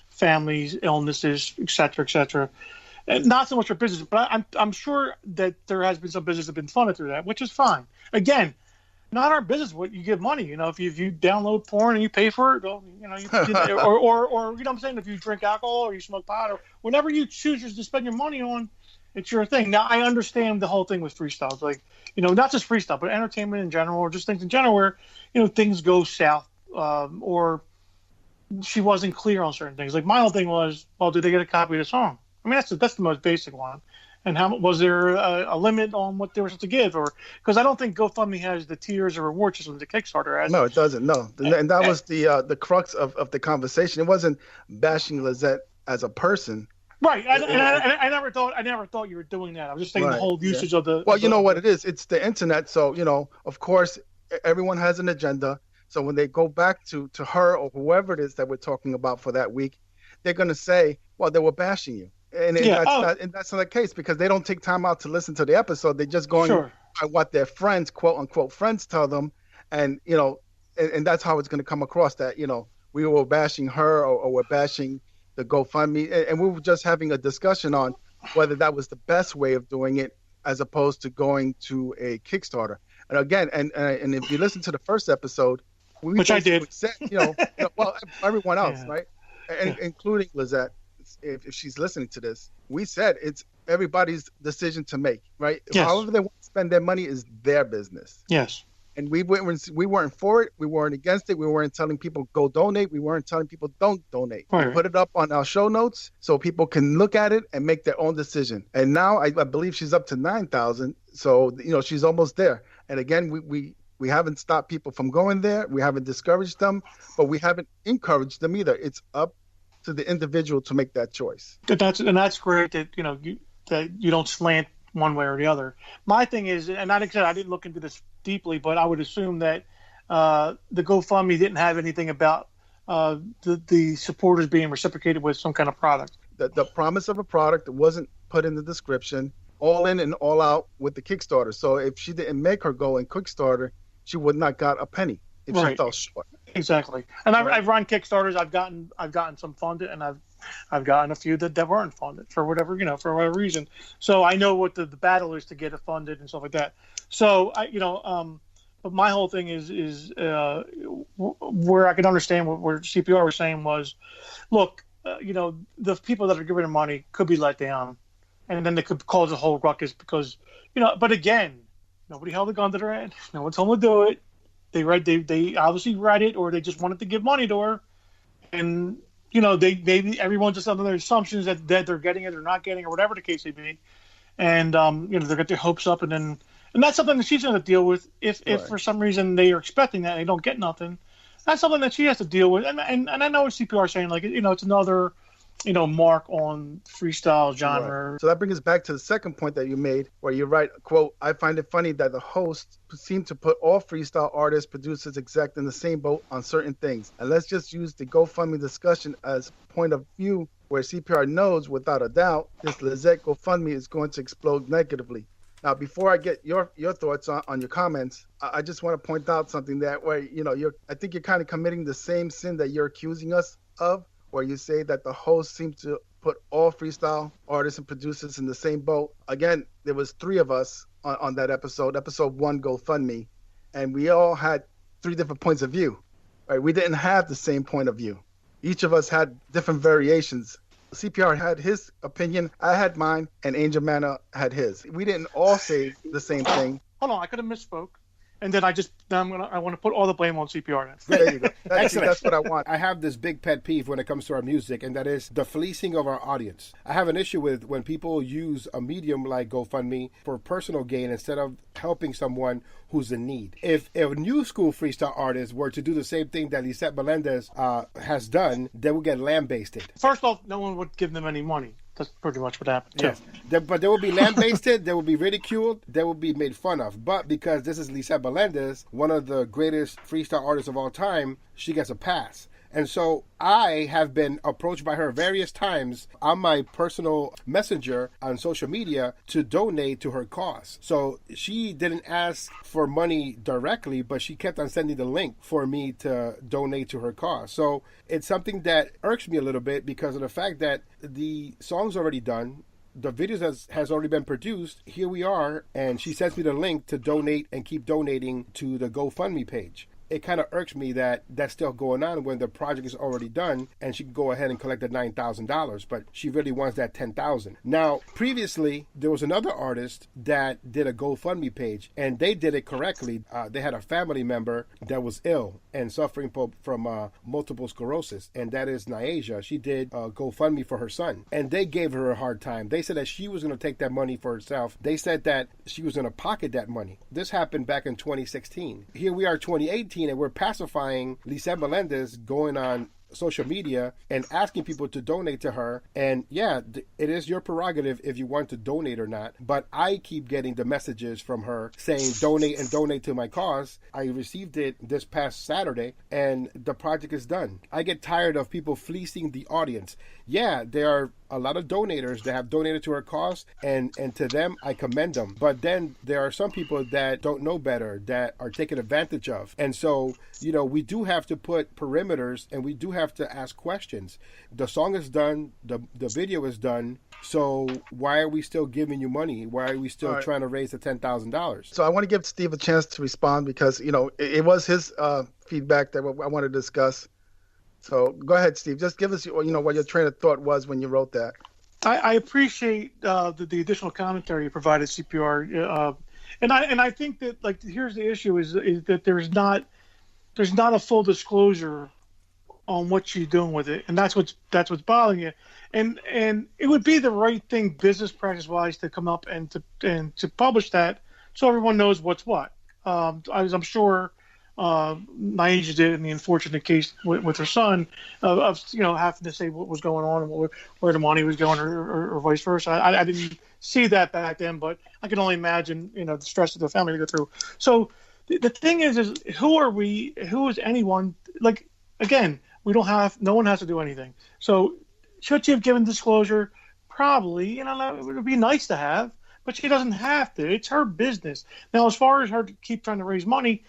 families, illnesses, et cetera, and not so much for business. But I'm sure that there has been some business that have been funded through that, which is fine. Again, not our business what you give money. If you download porn and you pay for it, well, or you know what I'm saying, if you drink alcohol or you smoke pot or whatever you choose to spend your money on, it's your thing. Now, I understand the whole thing with freestyles, like, not just freestyle, but entertainment in general, or just things in general where, things go south, or she wasn't clear on certain things. Like, my whole thing was, well, did they get a copy of the song? I mean, that's the most basic one. And how was there a limit on what they were supposed to give? Or because I don't think GoFundMe has the tiers or reward system that Kickstarter has. No, it doesn't. No, and that was the crux of the conversation. It wasn't bashing Lizette as a person. Right, I never thought you were doing that. I was just saying the whole usage of the. Well, you know what it is? It's the internet. So of course, everyone has an agenda. So when they go back to her or whoever it is that we're talking about for that week, they're going to say, "Well, they were bashing you," and that's not the case, because they don't take time out to listen to the episode. They're just going by what their friends, quote unquote friends, tell them, and and that's how it's going to come across that we were bashing her or we're bashing the GoFundMe, and we were just having a discussion on whether that was the best way of doing it, as opposed to going to a Kickstarter. And again, and if you listen to the first episode, which I did, said, well, everyone else, right, and including Lizette, if she's listening to this, we said it's everybody's decision to make, right? Yes. However they want to spend their money is their business. Yes. And we weren't for it. We weren't against it. We weren't telling people go donate. We weren't telling people don't donate. Right. We put it up on our show notes so people can look at it and make their own decision. And now I believe she's up to 9,000. So, she's almost there. And again, we haven't stopped people from going there. We haven't discouraged them, but we haven't encouraged them either. It's up to the individual to make that choice. That's great that, that you don't slant one way or the other. My thing is, and like I said, I didn't look into this deeply, but I would assume that the GoFundMe didn't have anything about the supporters being reciprocated with some kind of product. The promise of a product wasn't put in the description, all in and all out with the Kickstarter. So if she didn't make her goal in Kickstarter, she would not got a penny if she fell short. Exactly. And I've run Kickstarters. I've gotten some funded, and I've gotten a few that weren't funded for whatever reason. So I know what the battle is to get it funded and stuff like that. So but my whole thing is where I can understand where CPR was saying was, look, the people that are giving the money could be let down, and then they could cause a whole ruckus because But again, nobody held a gun to their head. No one told them to do it. They obviously read it, or they just wanted to give money to her, and maybe everyone's just under their assumptions that they're getting it or not getting it, or whatever the case may be, and they get their hopes up, and that's something that she's going to deal with if for some reason they are expecting that and they don't get nothing. That's something that she has to deal with, and I know what CPR is saying, like it's another mark on freestyle genre. Right. So that brings us back to the second point that you made, where you write, quote, I find it funny that the hosts seem to put all freestyle artists, producers, exec in the same boat on certain things. And let's just use the GoFundMe discussion as point of view, where CPR knows without a doubt this Lizette GoFundMe is going to explode negatively. Now, before I get your thoughts on your comments, I just want to point out something that where I think you're kind of committing the same sin that you're accusing us of, where you say that the host seems to put all freestyle artists and producers in the same boat. Again, there was 3 of us on that episode 1, GoFundMe, and we all had 3 different points of view. Right? We didn't have the same point of view. Each of us had different variations. CPR had his opinion, I had mine, and Angel Manna had his. We didn't all say the same thing. Hold on, I could have misspoke. And then I want to put all the blame on CPR. There you go. Excellent. That's what I want. I have this big pet peeve when it comes to our music, and that is the fleecing of our audience. I have an issue with when people use a medium like GoFundMe for personal gain instead of helping someone who's in need. If a new school freestyle artist were to do the same thing that Lisette Melendez has done, they would get lambasted. First off, no one would give them any money. That's pretty much what happened, too. Yes. But they will be lambasted, they will be ridiculed, they will be made fun of. But because this is Lisette Melendez, one of the greatest freestyle artists of all time, she gets a pass. And so I have been approached by her various times on my personal messenger on social media to donate to her cause. So she didn't ask for money directly, but she kept on sending the link for me to donate to her cause. So it's something that irks me a little bit because of the fact that the song's already done. The videos has already been produced. Here we are, and she sends me the link to donate and keep donating to the GoFundMe page. It kind of irks me that that's still going on when the project is already done and she can go ahead and collect the $9,000, but she really wants that $10,000. Now, previously, there was another artist that did a GoFundMe page, and they did it correctly. They had a family member that was ill and suffering from multiple sclerosis, and that is Nyasia. She did GoFundMe for her son, and they gave her a hard time. They said that she was going to take that money for herself. They said that she was going to pocket that money. This happened back in 2016. Here we are, 2018. And we're pacifying Lisette Melendez going on social media and asking people to donate to her. And yeah, it is your prerogative if you want to donate or not. But I keep getting the messages from her saying donate and donate to my cause. I received it this past Saturday and the project is done. I get tired of people fleecing the audience. Yeah, there are a lot of donators that have donated to her cause, and to them, I commend them. But then there are some people that don't know better, that are taken advantage of. And so, we do have to put perimeters, and we do have to ask questions. The song is done, the video is done, so why are we still giving you money? Why are we still trying to raise the $10,000? So I want to give Steve a chance to respond because, it was his feedback that I want to discuss. So go ahead, Steve. Just give us what your train of thought was when you wrote that. I appreciate the additional commentary you provided, CPR, and I think that like here's the issue is that there's not a full disclosure on what she's doing with it, and that's what's bothering you, and it would be the right thing business practice wise to come up and to publish that so everyone knows what's what. I'm sure Naija did in the unfortunate case with her son of having to say what was going on and where the money was going or vice versa. I didn't see that back then, but I can only imagine the stress of the family to go through. So the thing is who are we? Who is anyone? Like again, no one has to do anything. So should she have given disclosure? Probably. It would be nice to have, but she doesn't have to. It's her business. Now, as far as her to keep trying to raise money,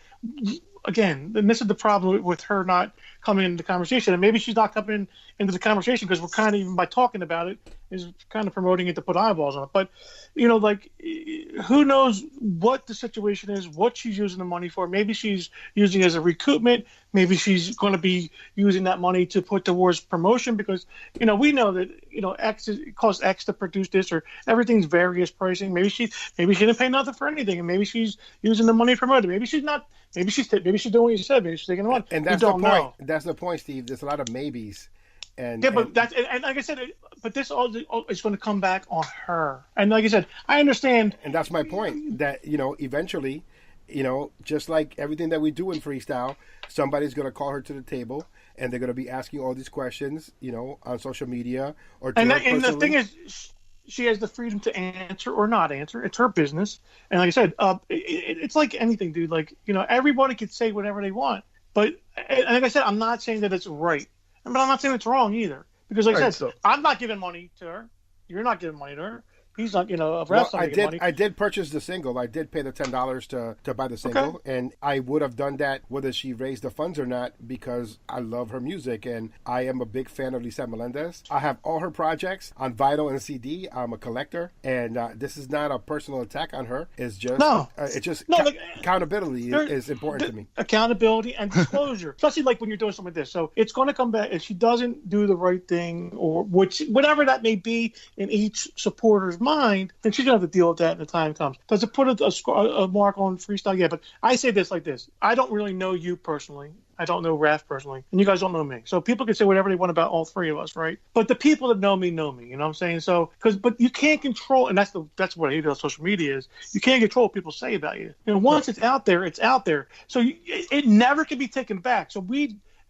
again, and this is the problem with her not coming into the conversation. And maybe she's not coming into the conversation because we're kind of, even by talking about it, is kind of promoting it to put eyeballs on it. But, who knows what the situation is, what she's using the money for. Maybe she's using it as a recoupment. Maybe she's going to be using that money to put towards promotion because, we know that, it costs X to produce this or everything's various pricing. Maybe she didn't pay nothing for anything. And maybe she's using the money to promote it. Maybe she's not. Maybe she's doing what you said. Maybe she's taking the money. And that's the point. Know. That's the point, Steve. There's a lot of maybes. And like I said, but this all is going to come back on her. And like I said, I understand. And that's my point. That eventually, just like everything that we do in freestyle, somebody's going to call her to the table, and they're going to be asking all these questions, on social media or. And the thing is, she has the freedom to answer or not answer. It's her business. And like I said, it's like anything, dude. Like everybody can say whatever they want. But like I said, I'm not saying that it's right. But I'm not saying it's wrong either. Because like I said, I'm not giving money to her. You're not giving money to her. He's not, money. I did purchase the single. I did pay the $10 to buy the single, and I would have done that whether she raised the funds or not because I love her music and I am a big fan of Lisa Melendez. I have all her projects on vinyl and CD. I'm a collector, and this is not a personal attack on her. It's just accountability is important to me. Accountability and disclosure, especially like when you're doing something like this. So it's going to come back if she doesn't do the right thing or whatever that may be in each supporter's mind, then she's gonna have to deal with that when the time comes. Does it put a mark on freestyle? Yeah, but I say this like this: I don't really know you personally. I don't know Raph personally, and you guys don't know me. So people can say whatever they want about all three of us, right? But the people that know me. You know what I'm saying? So but you can't control, and that's what I hate about social media is you can't control what people say about you. Once it's out there, it's out there. So it never can be taken back. So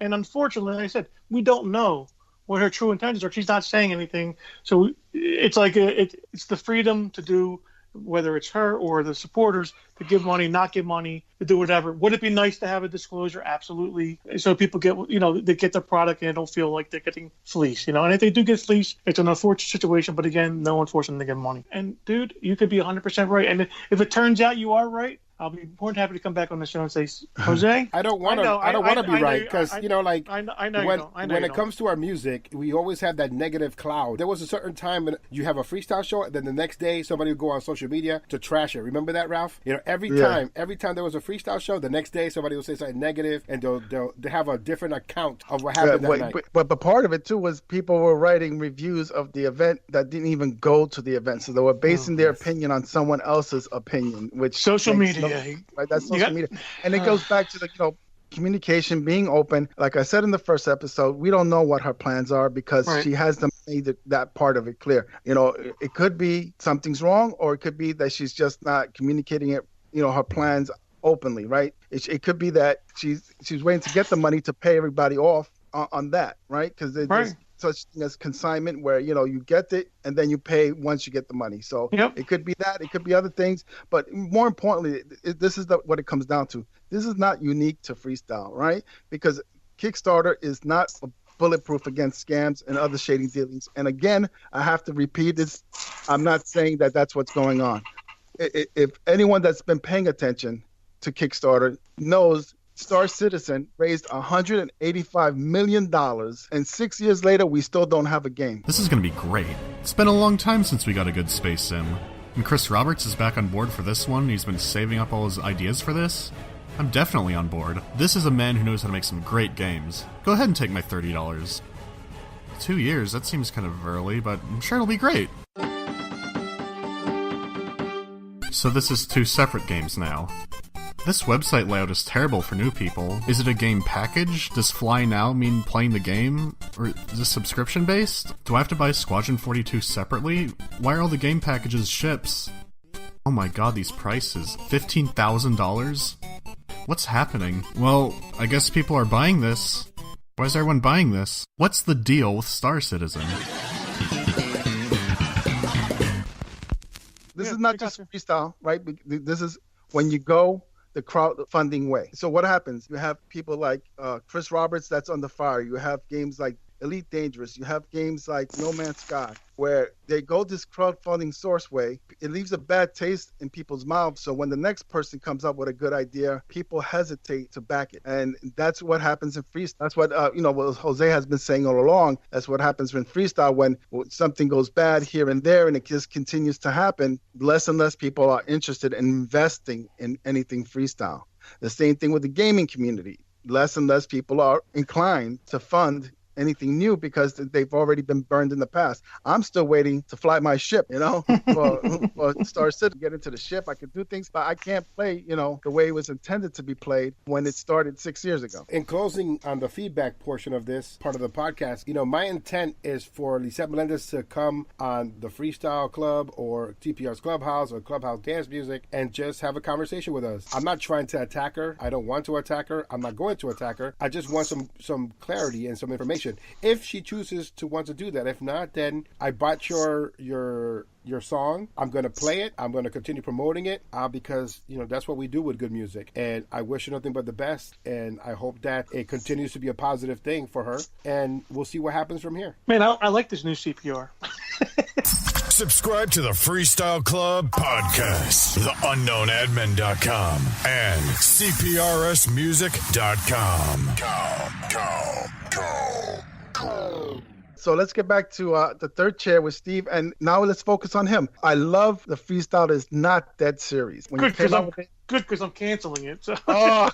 and unfortunately, like I said, we don't know what her true intentions are. She's not saying anything. So it's like it's the freedom to do, whether it's her or the supporters, to give money, not give money, to do whatever. Would it be nice to have a disclosure? Absolutely. So people get, they get their product and they don't feel like they're getting fleeced, And if they do get fleeced, it's an unfortunate situation. But again, no one's forcing them to give money. And dude, you could be 100% right. And if it turns out you are right, I'll be more than happy to come back on the show and say, Jose, I don't want to be right because when it comes comes to our music, we always have that negative cloud. There was a certain time when you have a freestyle show, and then the next day somebody would go on social media to trash it. Remember that, Ralph? Every time there was a freestyle show, the next day somebody will say something negative, and they'll have a different account of what happened that night. But part of it too was people were writing reviews of the event that didn't even go to the event, so they were basing their opinion on someone else's opinion, which social media. Right, that's social media, and it goes back to the communication being open. Like I said in the first episode, we don't know what her plans are because she hasn't made that part of it clear. It could be something's wrong, or it could be that she's just not communicating it. Her plans openly, right? It could be that she's waiting to get the money to pay everybody off on that, right? Because there's such thing as consignment where you get it and then you pay once you get the money. So it could be that, it could be other things, but more importantly, this is what it comes down to. This is not unique to freestyle, right? Because Kickstarter is not bulletproof against scams and other shady dealings. And again, I have to repeat this: I'm not saying that that's what's going on. If anyone that's been paying attention to Kickstarter knows, Star Citizen raised $185 million, and 6 years later, we still don't have a game. This is going to be great. It's been a long time since we got a good space sim. And Chris Roberts is back on board for this one. He's been saving up all his ideas for this. I'm definitely on board. This is a man who knows how to make some great games. Go ahead and take my $30. 2 years, that seems kind of early, but I'm sure it'll be great. So this is 2 separate games now. This website layout is terrible for new people. Is it a game package? Does Fly Now mean playing the game? Or is this subscription based? Do I have to buy Squadron 42 separately? Why are all the game packages ships? Oh my god, these prices. $15,000? What's happening? Well, I guess people are buying this. Why is everyone buying this? What's the deal with Star Citizen? This is not just freestyle, right? This is when you go the crowdfunding way. So what happens? You have people like Chris Roberts that's on the fire. You have games like Elite Dangerous. You have games like No Man's Sky, where they go this crowdfunding source way. It leaves a bad taste in people's mouths. So when the next person comes up with a good idea, people hesitate to back it. And that's what happens in freestyle. That's what, what Jose has been saying all along. That's what happens in freestyle when something goes bad here and there and it just continues to happen. Less and less people are interested in investing in anything freestyle. The same thing with the gaming community. Less and less people are inclined to fund anything new because they've already been burned in the past. I'm still waiting to fly my ship, for Star Citizen, get into the ship. I could do things, but I can't play, the way it was intended to be played when it started 6 years ago. In closing on the feedback portion of this part of the podcast, my intent is for Lisette Melendez to come on the Freestyle Club or TPR's Clubhouse or Clubhouse Dance Music and just have a conversation with us. I'm not trying to attack her. I don't want to attack her. I'm not going to attack her. I just want some clarity and some information. If she chooses to want to do that. If not, then I bought your song. I'm going to play it. I'm going to continue promoting it because, that's what we do with good music. And I wish her nothing but the best. And I hope that it continues to be a positive thing for her. And we'll see what happens from here. Man, I like this new CPR. Subscribe to the Freestyle Club podcast, DaUnknownAdmin.com, and CPRSmusic.com. So let's get back to the third chair with Steve, and now let's focus on him. I love the Freestyle is Not Dead series. When Good, because I'm canceling it. So. Oh,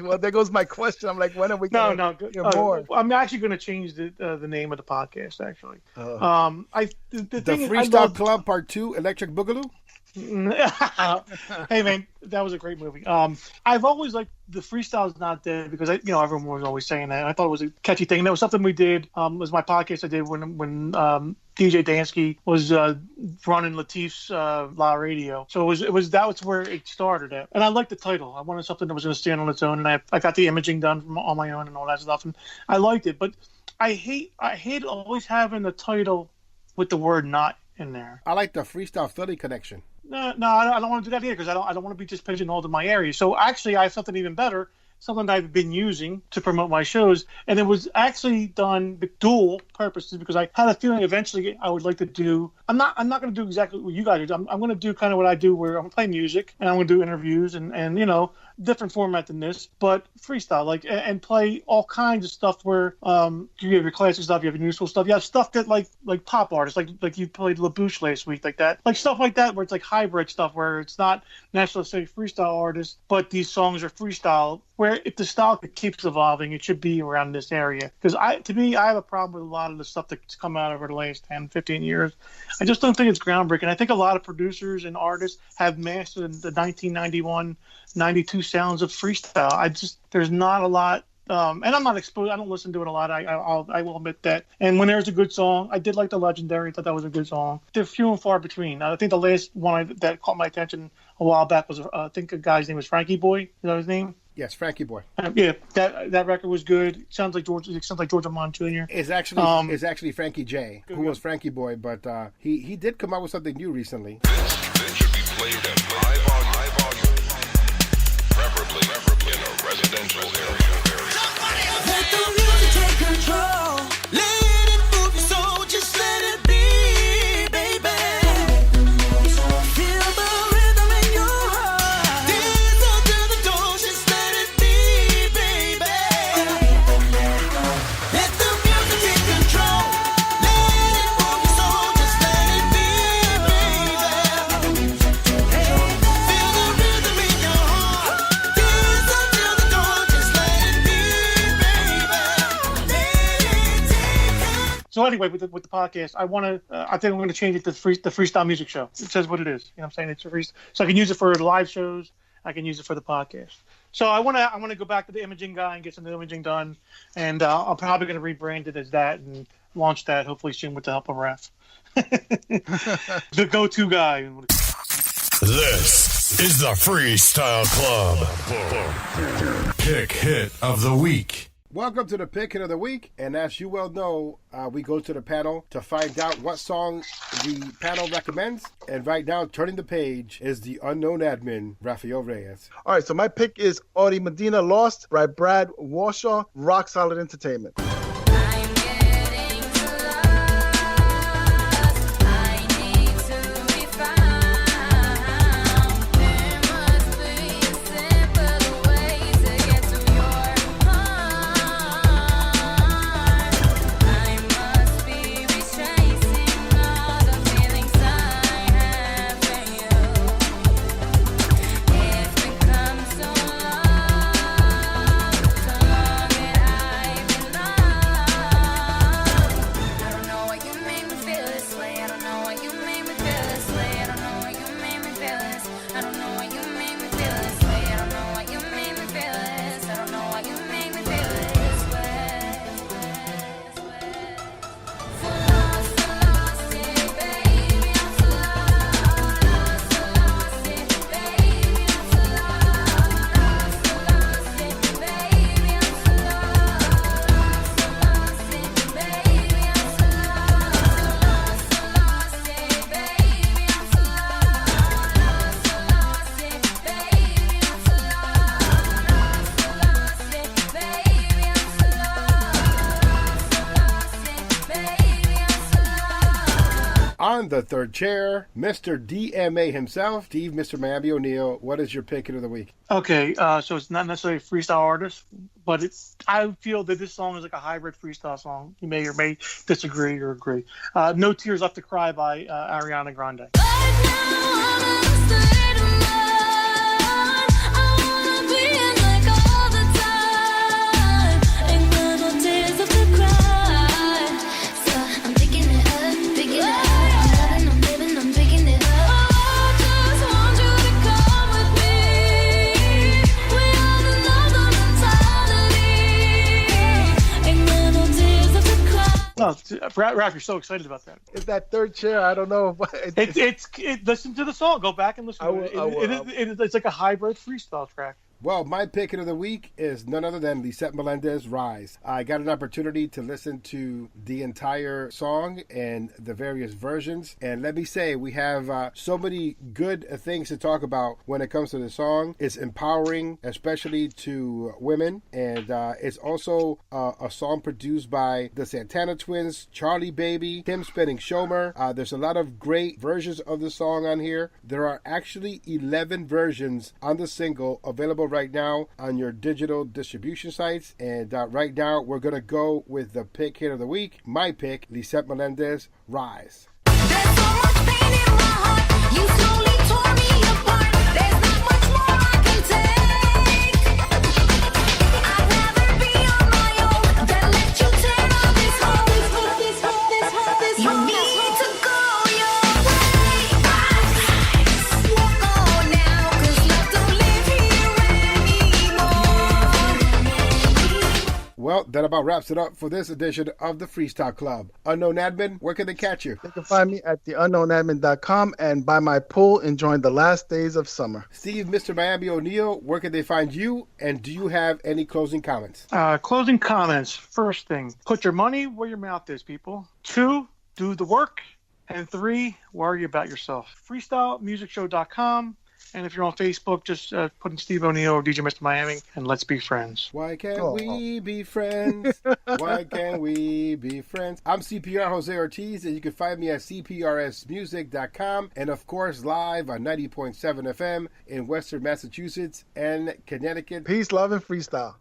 well, there goes my question. I'm like, when are we going to hear more? I'm actually going to change the name of the podcast, actually. The Freestyle Club Part 2, Electric Boogaloo? Hey man, that was a great movie. I've always liked the Freestyle is Not Dead because everyone was always saying that. And I thought it was a catchy thing. And that was something we did. It was my podcast I did when DeeJay Dansky was running Latif's La Radio. So that was where it started at. And I liked the title. I wanted something that was going to stand on its own. And I got the imaging done on my own and all that stuff. And I liked it. But I hate always having the title with the word "not" in there. I like the Freestyle Philly connection. No, I don't want to do that either because I don't want to be just pigeonholed in my area. So actually, I have something even better, something that I've been using to promote my shows, and it was actually done with dual purposes because I had a feeling eventually I would like to do. I'm not going to do exactly what you guys do. I'm going to do kind of what I do, where I'm playing music and I'm going to do interviews and different format than this, but freestyle, and play all kinds of stuff where you have your classic stuff, you have your useful stuff, you have stuff that like pop artists, like you played LaBouche last week, like that, like stuff like that, where it's like hybrid stuff where it's not necessarily freestyle artists, but these songs are freestyle. Where if the style keeps evolving, it should be around this area. Because I have a problem with a lot of the stuff that's come out over the last 10, 15 years. I just don't think it's groundbreaking. I think a lot of producers and artists have mastered the 1991, 92 sounds of freestyle. There's not a lot. And I'm not exposed. I don't listen to it a lot. I will admit that. And when there's a good song, I did like the Legendary. I thought that was a good song. They're few and far between. I think the last one that caught my attention a while back was I think a guy's name was Frankie Boy. Is that his name? Yes, Frankie Boy. Yeah, that record was good. It sounds like George Amon Jr. It's actually Frankie J, who was Frankie Boy, but he did come out with something new recently. This should be played at high volume, preferably in a residential area. Let the music take control. Let it move your soul. Just let it be, baby. Feel the rhythm in your heart. Dance until the dawn. Just let it be, baby. Let the music take control. Let it move your soul. Just let it be, baby. Feel the rhythm in your heart. Dance So anyway, with the podcast, I want to. I think I'm going to change it to the Freestyle Music Show. It says what it is. You know what I'm saying? It's a freestyle. So I can use it for live shows. I can use it for the podcast. So I want to go back to the imaging guy and get some new imaging done, and I'm probably going to rebrand it as that and launch that hopefully soon with the help of Raph, the go-to guy. This is the Freestyle Club. Pick hit of the week. Welcome to the Pick Hit of the Week, and as you well know, we go to the panel to find out what song the panel recommends, and right now, turning the page, is the unknown admin, Rafael Reyes. All right, so my pick is Audie Medina, Lost, by Brad Warshaw, Rock Solid Entertainment. On the third chair, Mr. DMA himself, Steve, Mr. Miami O'Neill. What is your pick of the week? Okay, so it's not necessarily a freestyle artist, but I feel that this song is like a hybrid freestyle song. You may or may disagree or agree. No Tears Left to Cry by Ariana Grande. Oh, Raph, you're so excited about that. Is that third chair? I don't know. Listen to the song. Go back and listen to it. It's like a hybrid freestyle track. Well, my pick of the week is none other than Lisette Melendez, Rise. I got an opportunity to listen to the entire song and the various versions. And let me say, we have so many good things to talk about when it comes to the song. It's empowering, especially to women. And it's also a song produced by the Santana Twins, Charlie Baby, Tim Spinning Shomer. There's a lot of great versions of the song on here. There are actually 11 versions on the single available right now on your digital distribution sites. And right now, we're going to go with the pick hit of the week. My pick, Lisette Melendez, Rise. There's so much pain in my heart. You slowly tore me apart. There's not much more I can take. I'd rather be on my own than let you tear all this home. You need to go your way. Walk on now, 'cause love don't live here anymore. Well, that about wraps it up for this edition of the Freestyle Club. Unknown Admin, where can they catch you? They can find me at DeUnknownAdmin.com and by my pool enjoying the last days of summer. Steve, Mr. Miami O'Neill, where can they find you? And do you have any closing comments? Closing comments. First thing, put your money where your mouth is, people. 2, do the work. And 3, worry about yourself. FreestyleMusicShow.com. And if you're on Facebook, just put in Steve O'Neill or DJ Mr. Miami and let's be friends. Why can't we be friends? Why can't we be friends? I'm CPR Jose Ortiz, and you can find me at cprsmusic.com. And of course, live on 90.7 FM in Western Massachusetts and Connecticut. Peace, love, and freestyle.